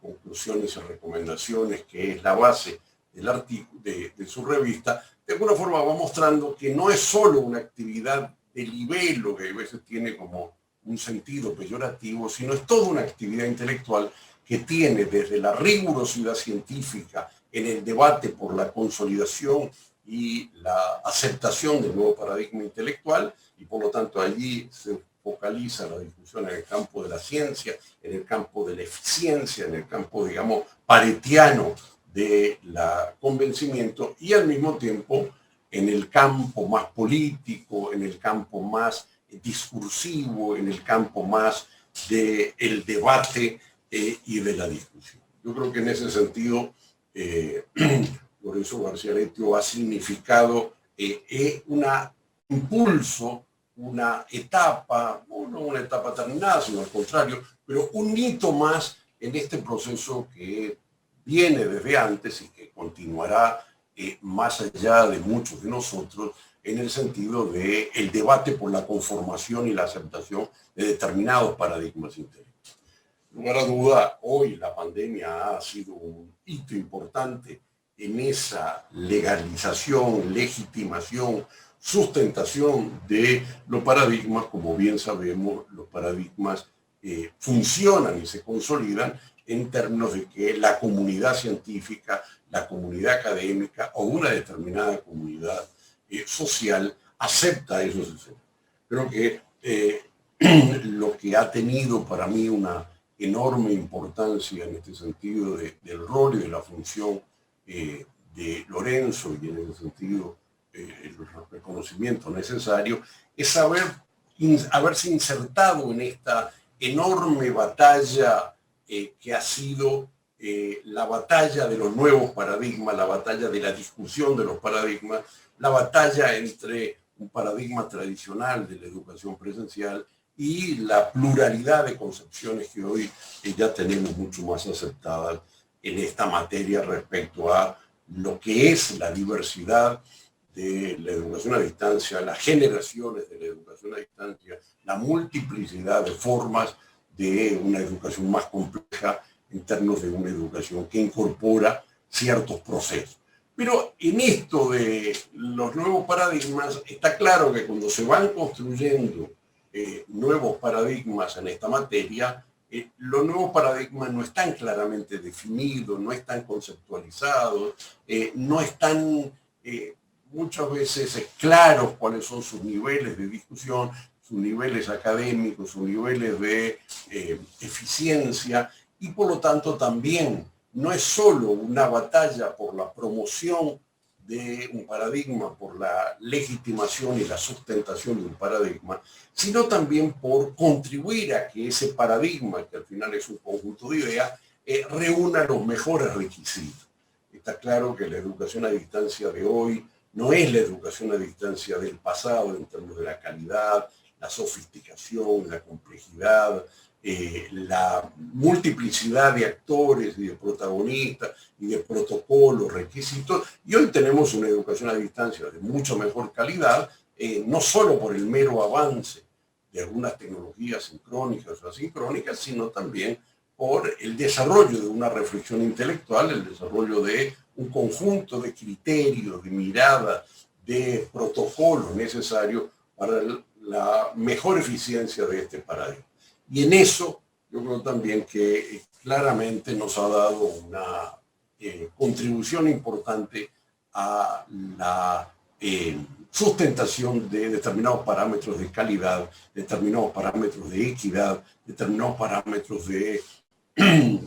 conclusiones y recomendaciones, que es la base del artículo de su revista. De alguna forma va mostrando que no es solo una actividad de libelo, que a veces tiene como un sentido peyorativo, sino es toda una actividad intelectual que tiene desde la rigurosidad científica en el debate por la consolidación y la aceptación del nuevo paradigma intelectual, y por lo tanto allí se focaliza la discusión en el campo de la ciencia, en el campo de la eficiencia, en el campo, digamos, paretiano de la convencimiento, y al mismo tiempo en el campo más político, en el campo más discursivo, en el campo más del debate y de la discusión. Yo creo que en ese sentido Lorenzo García Aretio ha significado un impulso, una etapa, no una etapa terminada, sino al contrario, pero un hito más en este proceso que viene desde antes y que continuará más allá de muchos de nosotros, en el sentido del debate por la conformación y la aceptación de determinados paradigmas intelectuales. Sin lugar a duda, hoy la pandemia ha sido un hito importante en esa legalización, legitimación, sustentación de los paradigmas. Como bien sabemos, los paradigmas funcionan y se consolidan en términos de que la comunidad científica, la comunidad académica o una determinada comunidad social acepta esos escenarios. Creo que lo que ha tenido para mí una enorme importancia en este sentido del rol y de la función de Lorenzo, y en ese sentido el reconocimiento necesario, es haberse insertado en esta enorme batalla que ha sido la batalla de los nuevos paradigmas, la batalla de la discusión de los paradigmas, la batalla entre un paradigma tradicional de la educación presencial y la pluralidad de concepciones que hoy ya tenemos mucho más aceptadas en esta materia respecto a lo que es la diversidad de la educación a distancia, las generaciones de la educación a distancia, la multiplicidad de formas de una educación más compleja en términos de una educación que incorpora ciertos procesos. Pero en esto de los nuevos paradigmas está claro que cuando se van construyendo nuevos paradigmas en esta materia, los nuevos paradigmas no están claramente definidos, no están conceptualizados, no están muchas veces claros cuáles son sus niveles de discusión, sus niveles académicos, sus niveles de eficiencia, y por lo tanto también no es solo una batalla por la promoción de un paradigma, por la legitimación y la sustentación de un paradigma, sino también por contribuir a que ese paradigma, que al final es un conjunto de ideas, reúna los mejores requisitos. Está claro que la educación a distancia de hoy no es la educación a distancia del pasado en términos de la calidad, la sofisticación, la complejidad, la multiplicidad de actores y de protagonistas y de protocolos, requisitos, y hoy tenemos una educación a distancia de mucha mejor calidad, no solo por el mero avance de algunas tecnologías sincrónicas o asincrónicas, sino también por el desarrollo de una reflexión intelectual, el desarrollo de un conjunto de criterios, de miradas, de protocolos necesarios para la mejor eficiencia de este paradigma. Y en eso yo creo también que claramente nos ha dado una contribución importante a la sustentación de determinados parámetros de calidad, determinados parámetros de equidad, determinados parámetros de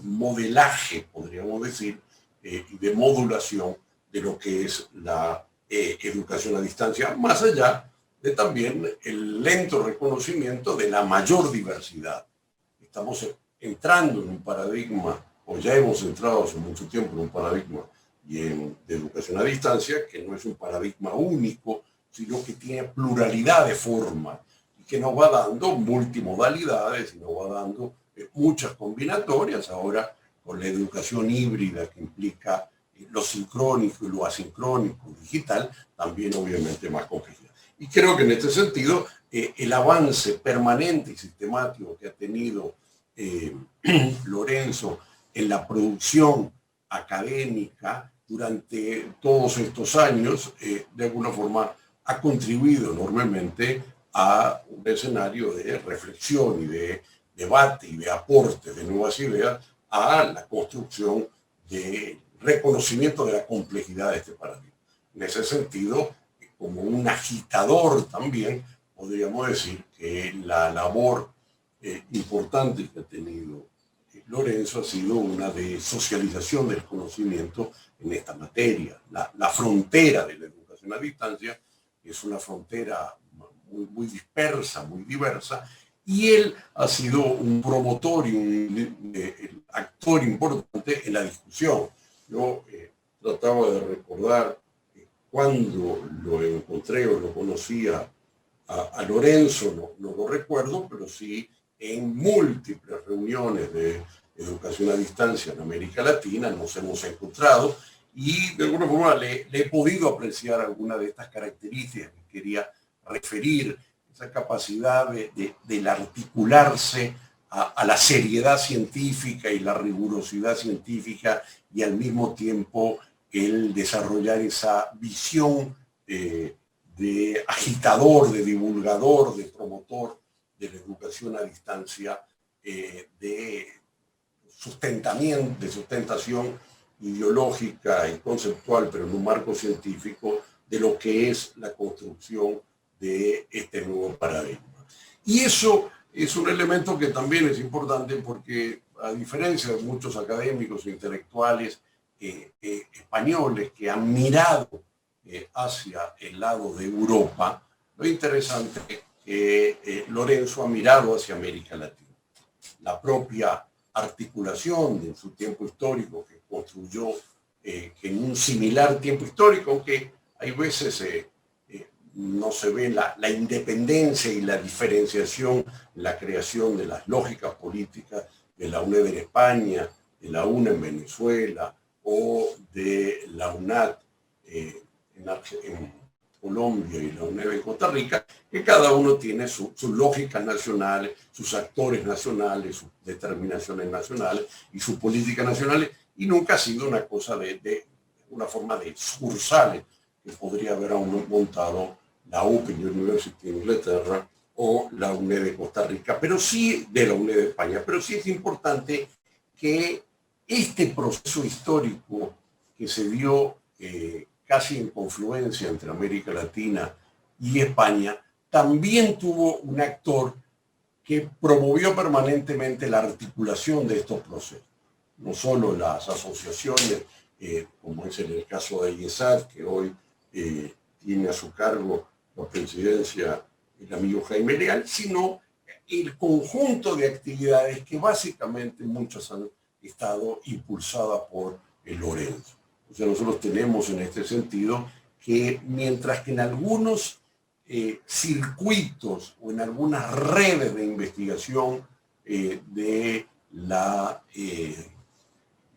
modelaje, podríamos decir, y de modulación de lo que es la educación a distancia, más allá de también el lento reconocimiento de la mayor diversidad. Estamos entrando en un paradigma, o ya hemos entrado hace mucho tiempo en un paradigma de educación a distancia, que no es un paradigma único, sino que tiene pluralidad de formas y que nos va dando multimodalidades y nos va dando muchas combinatorias, ahora con la educación híbrida que implica lo sincrónico y lo asincrónico digital, también obviamente más complejidad. Y creo que en este sentido, el avance permanente y sistemático que ha tenido Lorenzo en la producción académica durante todos estos años, de alguna forma ha contribuido enormemente a un escenario de reflexión y de debate y de aporte de nuevas ideas a la construcción de reconocimiento de la complejidad de este paradigma. En ese sentido, como un agitador también, podríamos decir que la labor importante que ha tenido Lorenzo ha sido una de socialización del conocimiento en esta materia. La frontera de la educación a distancia es una frontera muy dispersa, muy diversa, y él ha sido un promotor y un actor importante en la discusión. Yo trataba de recordar cuando lo encontré o lo conocía a Lorenzo, no lo recuerdo, pero sí en múltiples reuniones de educación a distancia en América Latina nos hemos encontrado y de alguna forma le he podido apreciar algunas de estas características que quería referir, esa capacidad del articularse a la seriedad científica y la rigurosidad científica y al mismo tiempo el desarrollar esa visión de agitador, de divulgador, de promotor de la educación a distancia, de sustentación ideológica y conceptual, pero en un marco científico, de lo que es la construcción de este nuevo paradigma. Y eso es un elemento que también es importante porque, a diferencia de muchos académicos e intelectuales españoles que han mirado hacia el lado de Europa, lo interesante es que Lorenzo ha mirado hacia América Latina. La propia articulación de su tiempo histórico que construyó en un similar tiempo histórico, aunque hay veces no se ve la independencia y la diferenciación, la creación de las lógicas políticas de la UNED en España, de la UNA en Venezuela o de la UNAD en Colombia y la UNED en Costa Rica, que cada uno tiene sus lógicas nacionales, sus actores nacionales, sus determinaciones nacionales y sus políticas nacionales, y nunca ha sido una cosa de una forma de sucursales que podría haber aún montado la Open University de Inglaterra o la UNED de Costa Rica, pero sí de la UNED de España. Pero sí es importante que este proceso histórico que se dio casi en confluencia entre América Latina y España, también tuvo un actor que promovió permanentemente la articulación de estos procesos. No solo las asociaciones, como es en el caso de IESAT, que hoy tiene a su cargo la presidencia el amigo Jaime Leal, sino el conjunto de actividades que básicamente muchas han estado impulsadas por el Lorenzo. O sea, nosotros tenemos en este sentido que mientras que en algunos circuitos o en algunas redes de investigación de la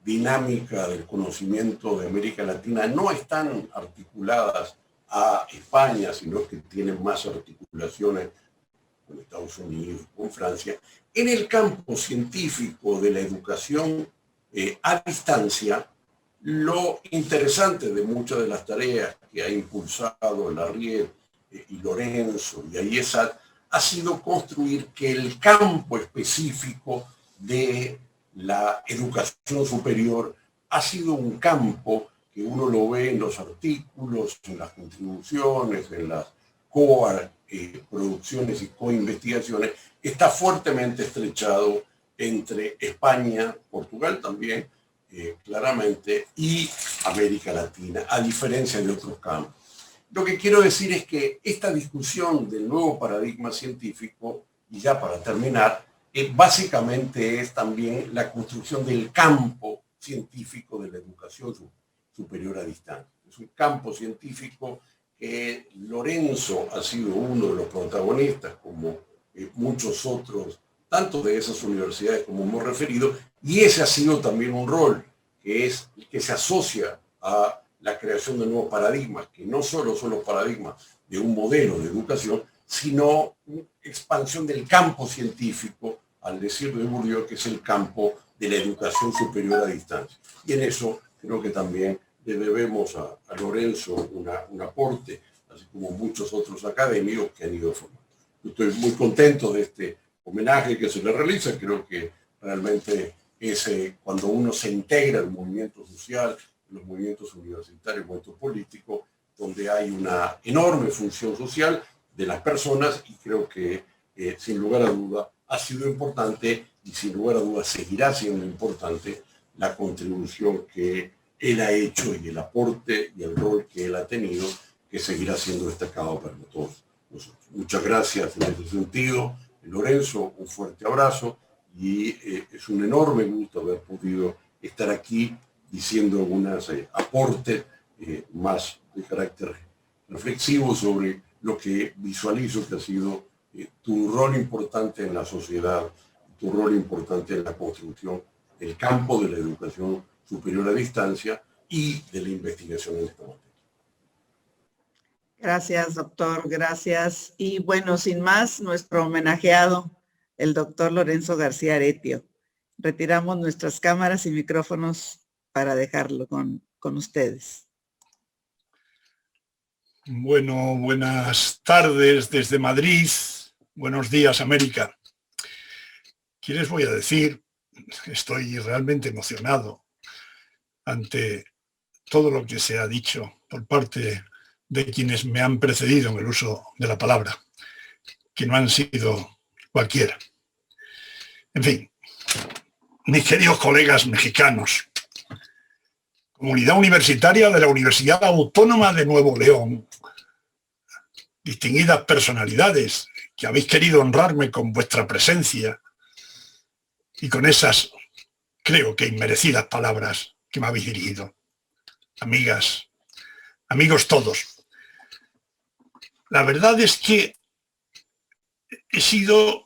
dinámica del conocimiento de América Latina no están articuladas a España, sino que tienen más articulaciones con Estados Unidos, con Francia, en el campo científico de la educación a distancia, lo interesante de muchas de las tareas que ha impulsado Larriet y Lorenzo y IESAT ha sido construir que el campo específico de la educación superior ha sido un campo que uno lo ve en los artículos, en las contribuciones, en las producciones y coinvestigaciones, está fuertemente estrechado entre España, Portugal también, claramente, y América Latina, a diferencia de otros campos. Lo que quiero decir es que esta discusión del nuevo paradigma científico, y ya para terminar, básicamente es también la construcción del campo científico de la educación superior a distancia. Es un campo científico que Lorenzo ha sido uno de los protagonistas, como muchos otros tanto de esas universidades como hemos referido, y ese ha sido también un rol que es que se asocia a la creación de nuevos paradigmas, que no solo son los paradigmas de un modelo de educación, sino una expansión del campo científico, al decir de Bourdieu, que es el campo de la educación superior a distancia. Y en eso creo que también le debemos a Lorenzo un aporte, así como muchos otros académicos que han ido formando. Yo estoy muy contento de este homenaje que se le realiza. Creo que realmente es cuando uno se integra al movimiento social, los movimientos universitarios, movimientos políticos, donde hay una enorme función social de las personas, y creo que sin lugar a duda ha sido importante y sin lugar a duda seguirá siendo importante la contribución que él ha hecho y el aporte y el rol que él ha tenido, que seguirá siendo destacado para todos nosotros. Muchas gracias en ese sentido, Lorenzo, un fuerte abrazo, y es un enorme gusto haber podido estar aquí diciendo algunos aportes más de carácter reflexivo sobre lo que visualizo que ha sido tu rol importante en la sociedad, tu rol importante en la construcción del campo de la educación superior a distancia y de la investigación en esta materia. Gracias, doctor, gracias. Y bueno, sin más, nuestro homenajeado, el doctor Lorenzo García Aretio. Retiramos nuestras cámaras y micrófonos para dejarlo con ustedes. Bueno, buenas tardes desde Madrid. Buenos días, América. ¿Qué les voy a decir? Estoy realmente emocionado ante todo lo que se ha dicho por parte de quienes me han precedido en el uso de la palabra, que no han sido cualquiera. En fin, mis queridos colegas mexicanos, comunidad universitaria de la Universidad Autónoma de Nuevo León, distinguidas personalidades que habéis querido honrarme con vuestra presencia y con esas, creo que inmerecidas palabras que me habéis dirigido. Amigas, amigos todos. La verdad es que he sido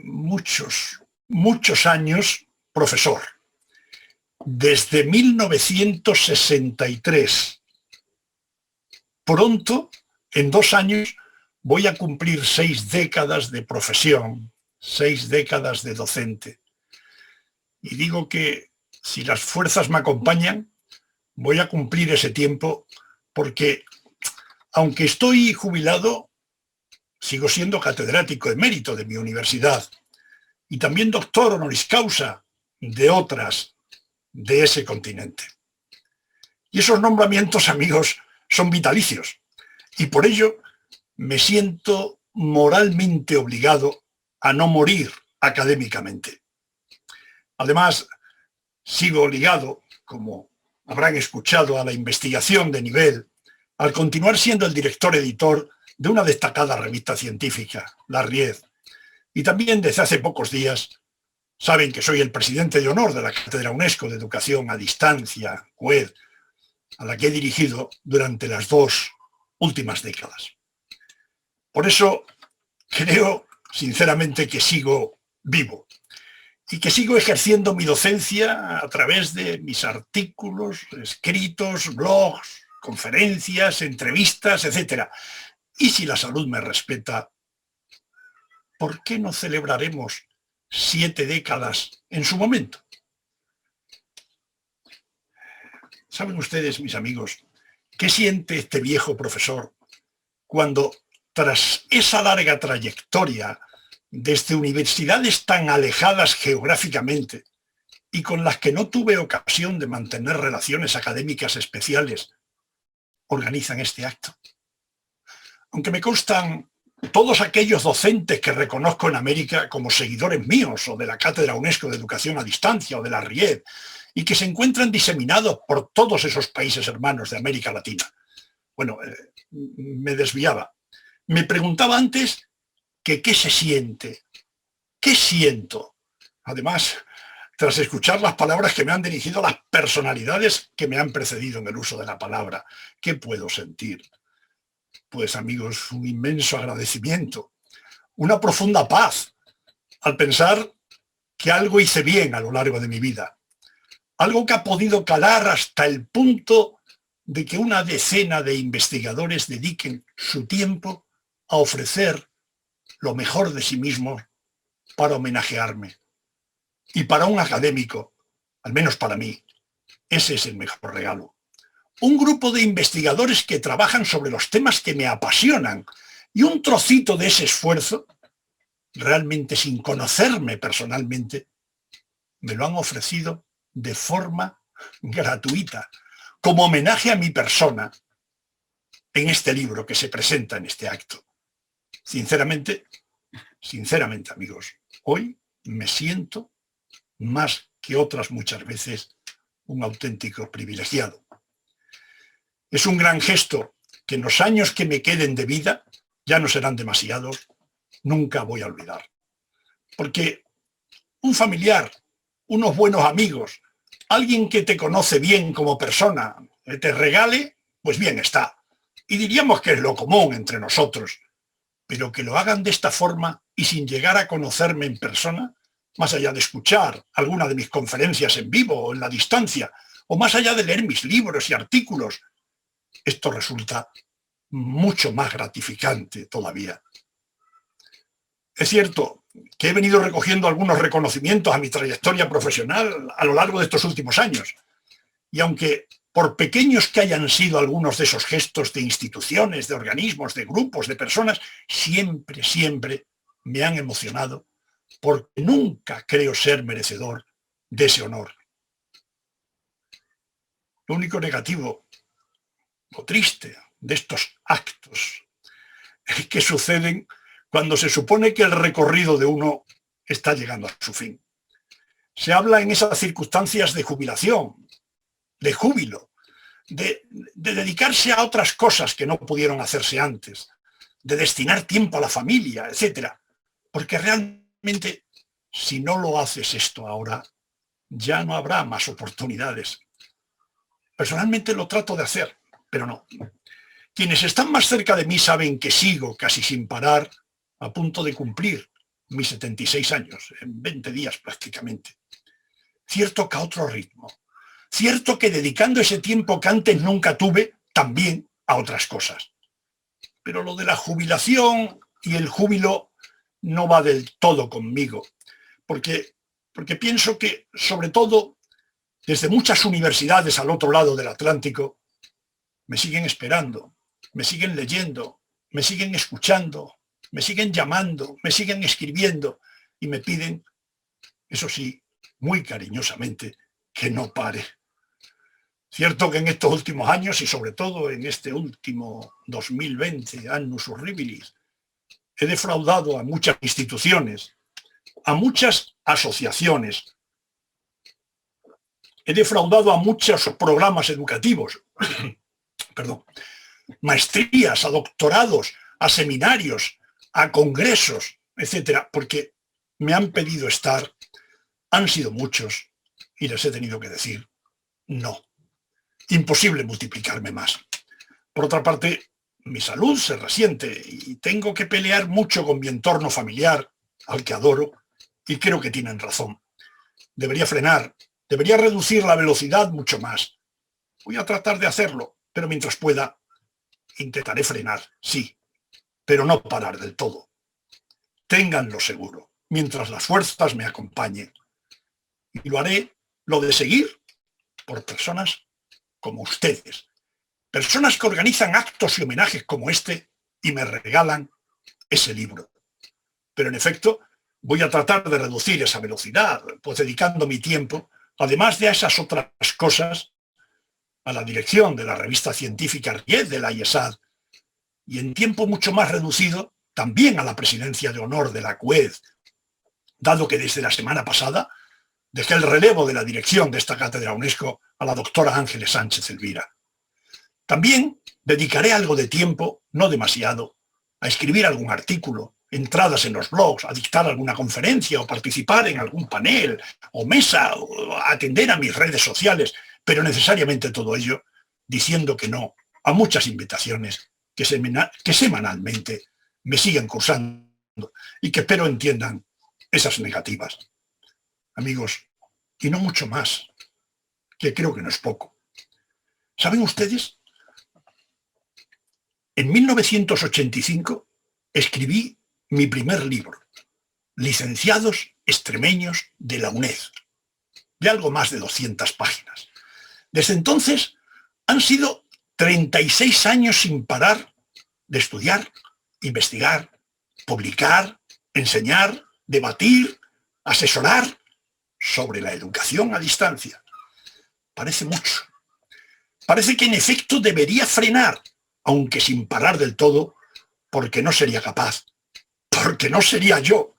muchos años profesor. Desde 1963. Pronto, en 2 años, voy a cumplir 6 décadas de profesión, 6 décadas de docente. Y digo que si las fuerzas me acompañan, voy a cumplir ese tiempo porque, aunque estoy jubilado, sigo siendo catedrático emérito de mi universidad y también doctor honoris causa de otras de ese continente. Y esos nombramientos, amigos, son vitalicios. Y por ello me siento moralmente obligado a no morir académicamente. Además, sigo ligado, como habrán escuchado, a la investigación de nivel, al continuar siendo el director editor de una destacada revista científica, La Ried. Y también desde hace pocos días saben que soy el presidente de honor de la Cátedra UNESCO de Educación a Distancia, CUED, a la que he dirigido durante las 2 últimas décadas. Por eso creo sinceramente que sigo vivo y que sigo ejerciendo mi docencia a través de mis artículos, escritos, blogs, conferencias, entrevistas, etc. Y si la salud me respeta, ¿por qué no celebraremos 7 décadas en su momento? ¿Saben ustedes, mis amigos, qué siente este viejo profesor cuando, tras esa larga trayectoria desde universidades tan alejadas geográficamente y con las que no tuve ocasión de mantener relaciones académicas especiales, organizan este acto? Aunque me constan todos aquellos docentes que reconozco en América como seguidores míos o de la Cátedra UNESCO de Educación a Distancia o de la Ried, y que se encuentran diseminados por todos esos países hermanos de América Latina. Bueno, me desviaba. Me preguntaba antes que qué se siente, qué siento. Además, tras escuchar las palabras que me han dirigido las personalidades que me han precedido en el uso de la palabra, ¿qué puedo sentir? Pues, amigos, un inmenso agradecimiento, una profunda paz al pensar que algo hice bien a lo largo de mi vida. Algo que ha podido calar hasta el punto de que una decena de investigadores dediquen su tiempo a ofrecer lo mejor de sí mismos para homenajearme. Y para un académico, al menos para mí, ese es el mejor regalo. Un grupo de investigadores que trabajan sobre los temas que me apasionan y un trocito de ese esfuerzo, realmente sin conocerme personalmente, me lo han ofrecido de forma gratuita, como homenaje a mi persona en este libro que se presenta en este acto. Sinceramente, amigos, hoy me siento, más que otras muchas veces, un auténtico privilegiado. Es un gran gesto que en los años que me queden de vida, ya no serán demasiados, nunca voy a olvidar. Porque un familiar, unos buenos amigos, alguien que te conoce bien como persona, te regale, pues bien está. Y diríamos que es lo común entre nosotros. Pero que lo hagan de esta forma y sin llegar a conocerme en persona, más allá de escuchar alguna de mis conferencias en vivo o en la distancia, o más allá de leer mis libros y artículos, esto resulta mucho más gratificante todavía. Es cierto que he venido recogiendo algunos reconocimientos a mi trayectoria profesional a lo largo de estos últimos años. Y aunque, por pequeños que hayan sido algunos de esos gestos de instituciones, de organismos, de grupos, de personas, siempre me han emocionado, porque nunca creo ser merecedor de ese honor. Lo único negativo o triste de estos actos es que suceden cuando se supone que el recorrido de uno está llegando a su fin. Se habla en esas circunstancias de jubilación, de júbilo, de dedicarse a otras cosas que no pudieron hacerse antes, de destinar tiempo a la familia, etc. Porque realmente, si no lo haces esto ahora, ya no habrá más oportunidades. Personalmente lo trato de hacer, pero no. Quienes están más cerca de mí saben que sigo casi sin parar, a punto de cumplir mis 76 años, en 20 días prácticamente. Cierto que a otro ritmo. Cierto que dedicando ese tiempo que antes nunca tuve, también a otras cosas. Pero lo de la jubilación y el júbilo no va del todo conmigo, porque pienso que, sobre todo, desde muchas universidades al otro lado del Atlántico, me siguen esperando, me siguen leyendo, me siguen escuchando, me siguen llamando, me siguen escribiendo y me piden, eso sí, muy cariñosamente, que no pare. Cierto que en estos últimos años y sobre todo en este último 2020, annus horribilis, he defraudado a muchas instituciones, a muchas asociaciones, he defraudado a muchos programas educativos, perdón, maestrías, a doctorados, a seminarios, a congresos, etcétera, porque me han pedido estar, han sido muchos y les he tenido que decir no. Imposible multiplicarme más. Por otra parte, mi salud se resiente y tengo que pelear mucho con mi entorno familiar, al que adoro, y creo que tienen razón. Debería frenar, debería reducir la velocidad mucho más. Voy a tratar de hacerlo, pero mientras pueda, intentaré frenar, sí, pero no parar del todo. Ténganlo seguro, mientras las fuerzas me acompañen. Y lo haré, lo de seguir, por personas como ustedes. Personas que organizan actos y homenajes como este y me regalan ese libro. Pero en efecto, voy a tratar de reducir esa velocidad, pues dedicando mi tiempo, además de a esas otras cosas, a la dirección de la revista científica Ried de la IESAD, y en tiempo mucho más reducido, también a la presidencia de honor de la CUED, dado que desde la semana pasada dejé el relevo de la dirección de esta cátedra UNESCO a la doctora Ángeles Sánchez Elvira. También dedicaré algo de tiempo, no demasiado, a escribir algún artículo, entradas en los blogs, a dictar alguna conferencia o participar en algún panel o mesa o atender a mis redes sociales, pero necesariamente todo ello diciendo que no a muchas invitaciones que semanalmente me siguen cursando y que espero entiendan esas negativas. Amigos, y no mucho más, que creo que no es poco. ¿Saben ustedes? En 1985 escribí mi primer libro, Licenciados Extremeños de la UNED, de algo más de 200 páginas. Desde entonces han sido 36 años sin parar de estudiar, investigar, publicar, enseñar, debatir, asesorar sobre la educación a distancia. Parece mucho. Parece que en efecto debería frenar, aunque sin parar del todo, porque no sería capaz, porque no sería yo,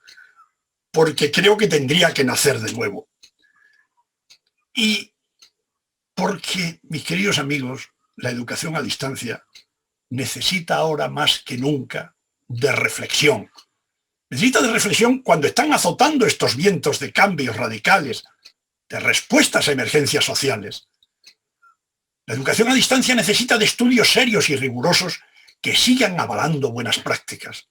porque creo que tendría que nacer de nuevo. Y porque, mis queridos amigos, la educación a distancia necesita ahora más que nunca de reflexión. Necesita de reflexión cuando están azotando estos vientos de cambios radicales, de respuestas a emergencias sociales. La educación a distancia necesita de estudios serios y rigurosos que sigan avalando buenas prácticas.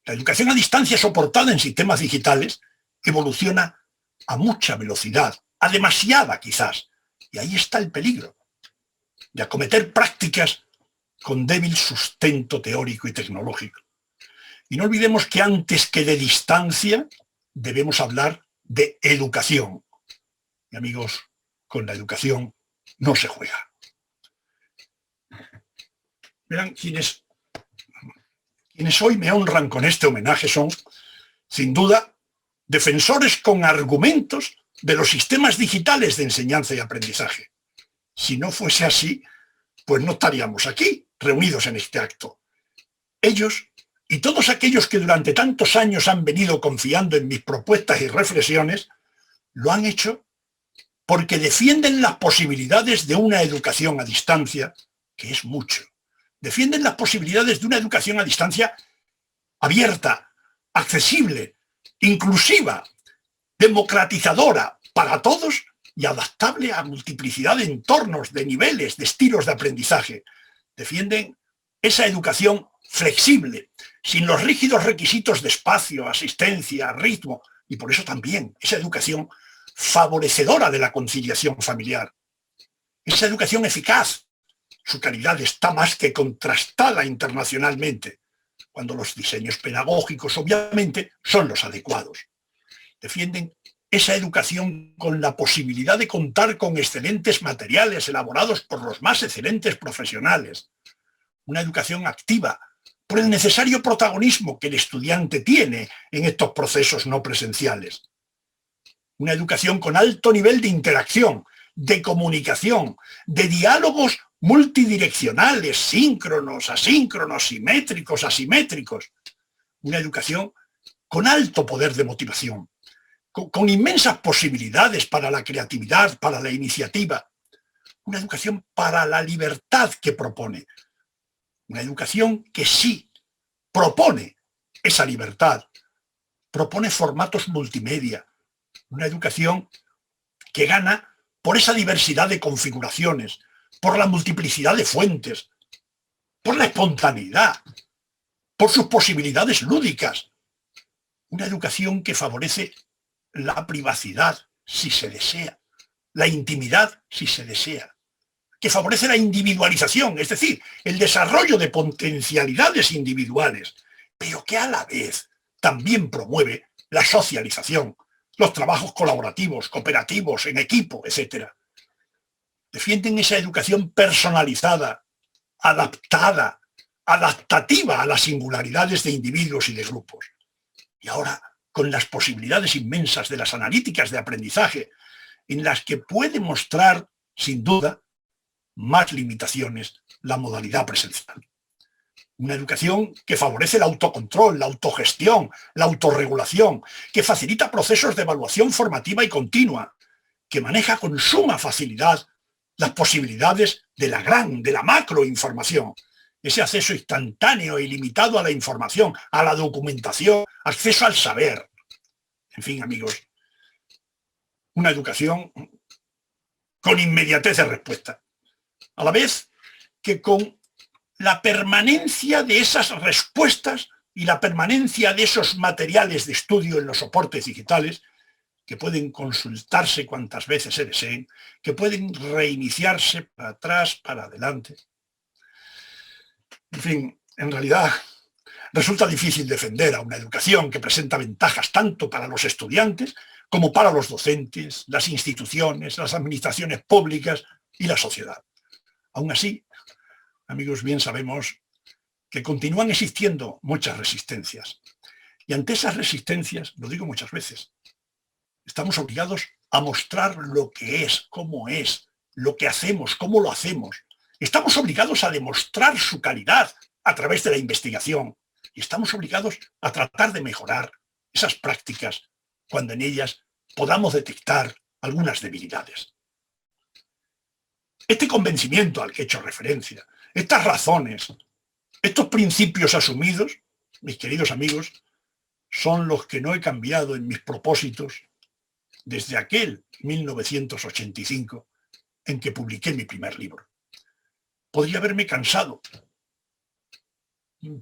La educación a distancia soportada en sistemas digitales evoluciona a mucha velocidad, a demasiada quizás, y ahí está el peligro de acometer prácticas con débil sustento teórico y tecnológico. Y no olvidemos que antes que de distancia debemos hablar de educación. Y amigos, con la educación no se juega. Verán, quienes hoy me honran con este homenaje son, sin duda, defensores con argumentos de los sistemas digitales de enseñanza y aprendizaje. Si no fuese así, pues no estaríamos aquí, reunidos en este acto. Ellos y todos aquellos que durante tantos años han venido confiando en mis propuestas y reflexiones, lo han hecho porque defienden las posibilidades de una educación a distancia, que es mucho. Defienden las posibilidades de una educación a distancia abierta, accesible, inclusiva, democratizadora para todos y adaptable a multiplicidad de entornos, de niveles, de estilos de aprendizaje. Defienden esa educación flexible, sin los rígidos requisitos de espacio, asistencia, ritmo, y por eso también esa educación favorecedora de la conciliación familiar. Esa educación eficaz, su calidad está más que contrastada internacionalmente, cuando los diseños pedagógicos obviamente son los adecuados. Defienden esa educación con la posibilidad de contar con excelentes materiales elaborados por los más excelentes profesionales. Una educación activa, por el necesario protagonismo que el estudiante tiene en estos procesos no presenciales. Una educación con alto nivel de interacción, de comunicación, de diálogos multidireccionales, síncronos, asíncronos, simétricos, asimétricos. Una educación con alto poder de motivación, con inmensas posibilidades para la creatividad, para la iniciativa. Una educación para la libertad que propone. Una educación que sí propone esa libertad, propone formatos multimedia. Una educación que gana por esa diversidad de configuraciones, por la multiplicidad de fuentes, por la espontaneidad, por sus posibilidades lúdicas. Una educación que favorece la privacidad, si se desea, la intimidad, si se desea, que favorece la individualización, es decir, el desarrollo de potencialidades individuales, pero que a la vez también promueve la socialización, los trabajos colaborativos, cooperativos, en equipo, etc. Defienden esa educación personalizada, adaptada, adaptativa a las singularidades de individuos y de grupos. Y ahora, con las posibilidades inmensas de las analíticas de aprendizaje, en las que puede mostrar, sin duda, más limitaciones la modalidad presencial. Una educación que favorece el autocontrol, la autogestión, la autorregulación, que facilita procesos de evaluación formativa y continua, que maneja con suma facilidad las posibilidades de la macroinformación, ese acceso instantáneo e ilimitado a la información, a la documentación, acceso al saber. En fin, amigos, una educación con inmediatez de respuesta, a la vez que con la permanencia de esas respuestas y la permanencia de esos materiales de estudio en los soportes digitales, que pueden consultarse cuantas veces se deseen, que pueden reiniciarse para atrás, para adelante. En fin, en realidad resulta difícil defender a una educación que presenta ventajas tanto para los estudiantes como para los docentes, las instituciones, las administraciones públicas y la sociedad. Aún así, amigos, bien sabemos que continúan existiendo muchas resistencias. Y ante esas resistencias, lo digo muchas veces, estamos obligados a mostrar lo que es, cómo es, lo que hacemos, cómo lo hacemos. Estamos obligados a demostrar su calidad a través de la investigación. Y estamos obligados a tratar de mejorar esas prácticas cuando en ellas podamos detectar algunas debilidades. Este convencimiento al que he hecho referencia, estas razones, estos principios asumidos, mis queridos amigos, son los que no he cambiado en mis propósitos desde aquel 1985 en que publiqué mi primer libro. Podría haberme cansado,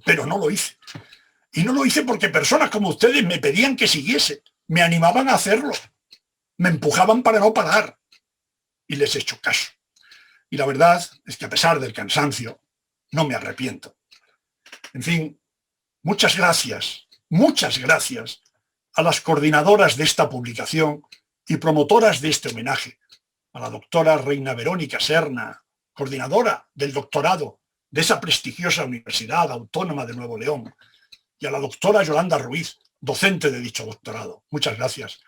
pero no lo hice. Y no lo hice porque personas como ustedes me pedían que siguiese, me animaban a hacerlo, me empujaban para no parar, y les he hecho caso. Y la verdad es que a pesar del cansancio, no me arrepiento. En fin, muchas gracias a las coordinadoras de esta publicación y promotoras de este homenaje, a la doctora Reina Verónica Serna, coordinadora del doctorado de esa prestigiosa Universidad Autónoma de Nuevo León, y a la doctora Yolanda Ruiz, docente de dicho doctorado. Muchas gracias.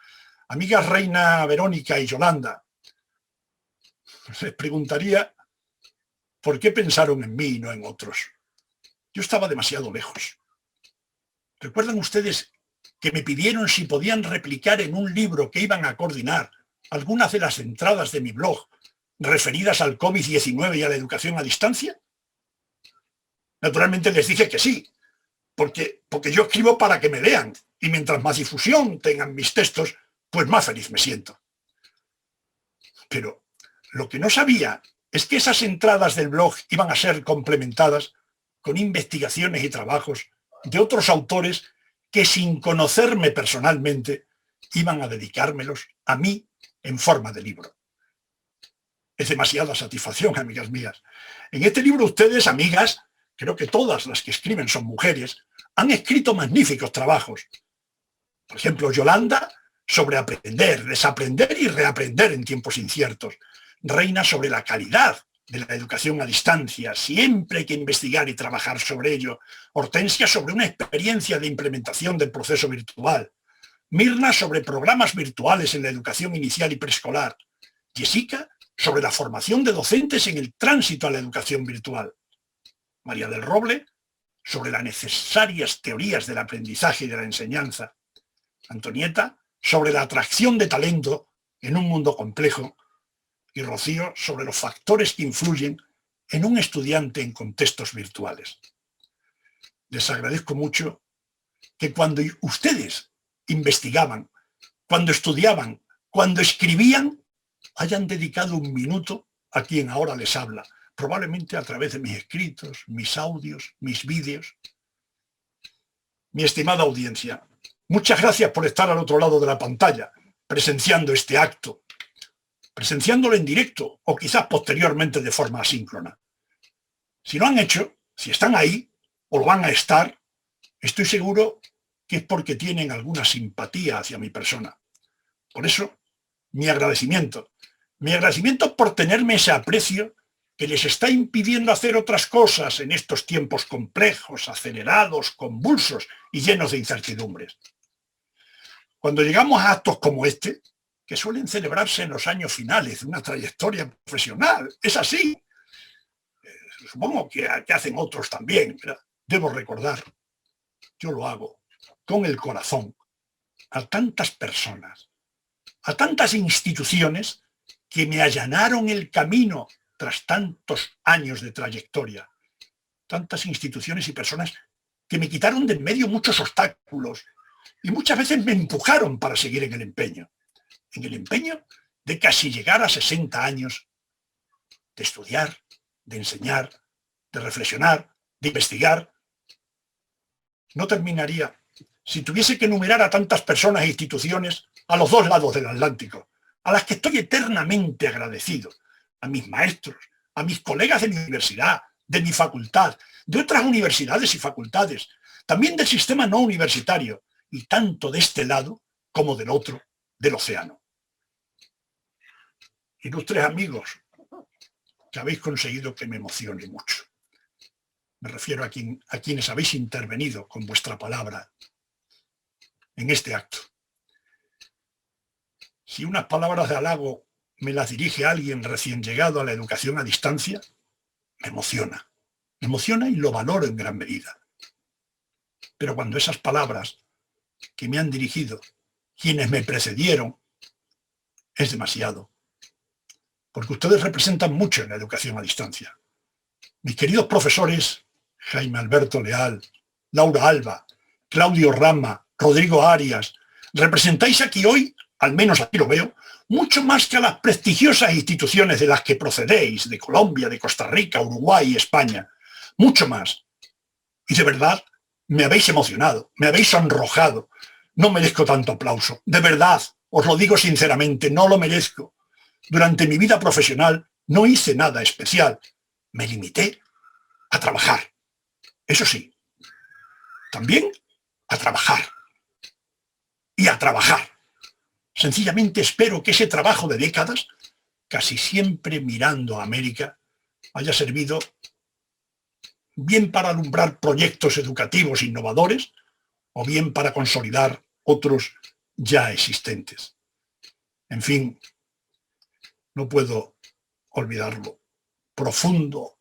Amigas Reina Verónica y Yolanda, les preguntaría por qué pensaron en mí y no en otros. Yo estaba demasiado lejos. ¿Recuerdan ustedes que me pidieron si podían replicar en un libro que iban a coordinar algunas de las entradas de mi blog referidas al COVID-19 y a la educación a distancia? Naturalmente les dije que sí, porque yo escribo para que me lean, y mientras más difusión tengan mis textos, pues más feliz me siento. Pero lo que no sabía es que esas entradas del blog iban a ser complementadas con investigaciones y trabajos de otros autores que, sin conocerme personalmente, iban a dedicármelos a mí en forma de libro. Es demasiada satisfacción, amigas mías. En este libro ustedes, amigas, creo que todas las que escriben son mujeres, han escrito magníficos trabajos. Por ejemplo, Yolanda, sobre aprender, desaprender y reaprender en tiempos inciertos. Reina, sobre la calidad de la educación a distancia, siempre hay que investigar y trabajar sobre ello. Hortensia, sobre una experiencia de implementación del proceso virtual. Mirna, sobre programas virtuales en la educación inicial y preescolar. Jessica, sobre la formación de docentes en el tránsito a la educación virtual. María del Roble, sobre las necesarias teorías del aprendizaje y de la enseñanza. Antonieta, sobre la atracción de talento en un mundo complejo. Y Rocío, sobre los factores que influyen en un estudiante en contextos virtuales. Les agradezco mucho que cuando ustedes investigaban, cuando estudiaban, cuando escribían, hayan dedicado un minuto a quien ahora les habla, probablemente a través de mis escritos, mis audios, mis vídeos. Mi estimada audiencia, muchas gracias por estar al otro lado de la pantalla, presenciando este acto, presenciándolo en directo o quizás posteriormente de forma asíncrona. Si lo han hecho, si están ahí o lo van a estar, estoy seguro que es porque tienen alguna simpatía hacia mi persona. Por eso, mi agradecimiento por tenerme ese aprecio que les está impidiendo hacer otras cosas en estos tiempos complejos, acelerados, convulsos y llenos de incertidumbres. Cuando llegamos a actos como este, que suelen celebrarse en los años finales de una trayectoria profesional, es así. Supongo que hacen otros también, ¿verdad? Debo recordar, yo lo hago con el corazón, a tantas personas, a tantas instituciones que me allanaron el camino tras tantos años de trayectoria. Tantas instituciones y personas que me quitaron de en medio muchos obstáculos y muchas veces me empujaron para seguir en el empeño de casi llegar a 60 años de estudiar, de enseñar, de reflexionar, de investigar no terminaría si tuviese que enumerar a tantas personas e instituciones a los dos lados del Atlántico, a las que estoy eternamente agradecido, a mis maestros, a mis colegas de mi universidad, de mi facultad, de otras universidades y facultades, también del sistema no universitario, y tanto de este lado como del otro, del océano. Ilustres amigos, que habéis conseguido que me emocione mucho. Me refiero a quienes habéis intervenido con vuestra palabra en este acto. Si unas palabras de halago me las dirige alguien recién llegado a la educación a distancia, me emociona. Me emociona y lo valoro en gran medida. Pero cuando esas palabras que me han dirigido quienes me precedieron, es demasiado. Porque ustedes representan mucho en la educación a distancia. Mis queridos profesores, Jaime Alberto Leal, Laura Alba, Claudio Rama, Rodrigo Arias, representáis aquí hoy, al menos aquí lo veo, mucho más que a las prestigiosas instituciones de las que procedéis, de Colombia, de Costa Rica, Uruguay y España. Mucho más. Y de verdad, me habéis emocionado, me habéis sonrojado. No merezco tanto aplauso. De verdad, os lo digo sinceramente, no lo merezco. Durante mi vida profesional no hice nada especial. Me limité a trabajar. Eso sí, también a trabajar. Y a trabajar. Sencillamente espero que ese trabajo de décadas, casi siempre mirando a América, haya servido bien para alumbrar proyectos educativos innovadores o bien para consolidar otros ya existentes. En fin, no puedo olvidarlo. Profundo,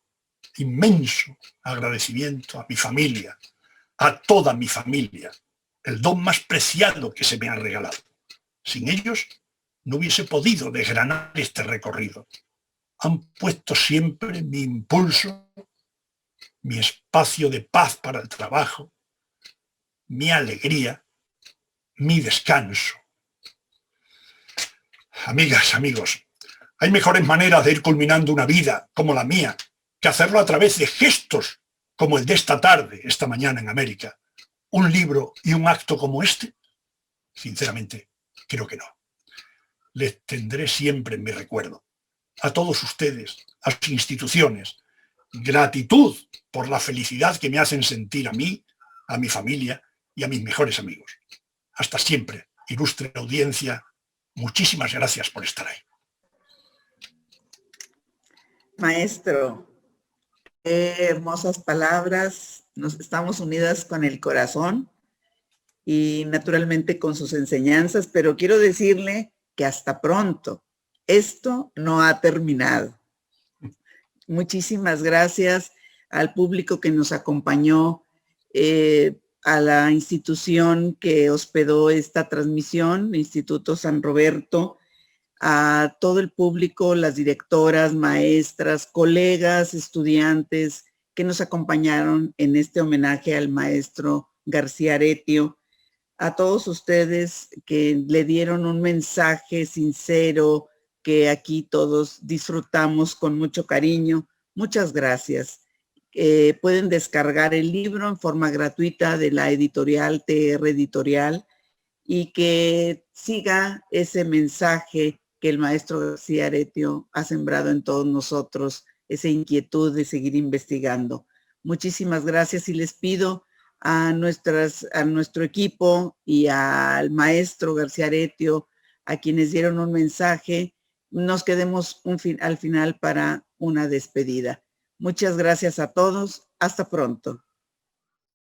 inmenso agradecimiento a mi familia, a toda mi familia, el don más preciado que se me ha regalado. Sin ellos no hubiese podido desgranar este recorrido. Han puesto siempre mi impulso, mi espacio de paz para el trabajo, mi alegría, mi descanso. Amigas, amigos, hay mejores maneras de ir culminando una vida como la mía que hacerlo a través de gestos como el de esta tarde, esta mañana en América. ¿Un libro y un acto como este? Sinceramente, creo que no. Les tendré siempre en mi recuerdo. A todos ustedes, a sus instituciones, gratitud por la felicidad que me hacen sentir a mí, a mi familia y a mis mejores amigos. Hasta siempre, ilustre audiencia. Muchísimas gracias por estar ahí. Maestro, qué hermosas palabras. Nos estamos unidas con el corazón y naturalmente con sus enseñanzas, pero quiero decirle que hasta pronto. Esto no ha terminado. Muchísimas gracias al público que nos acompañó, a la institución que hospedó esta transmisión, Instituto San Roberto, a todo el público, las directoras, maestras, colegas, estudiantes que nos acompañaron en este homenaje al maestro García Aretio, a todos ustedes que le dieron un mensaje sincero que aquí todos disfrutamos con mucho cariño. Muchas gracias. Pueden descargar el libro en forma gratuita de la editorial TR Editorial y que siga ese mensaje que el maestro García Aretio ha sembrado en todos nosotros, esa inquietud de seguir investigando. Muchísimas gracias y les pido a nuestro equipo y al maestro García Aretio, a quienes dieron un mensaje, nos quedemos al final para una despedida. Muchas gracias a todos. Hasta pronto.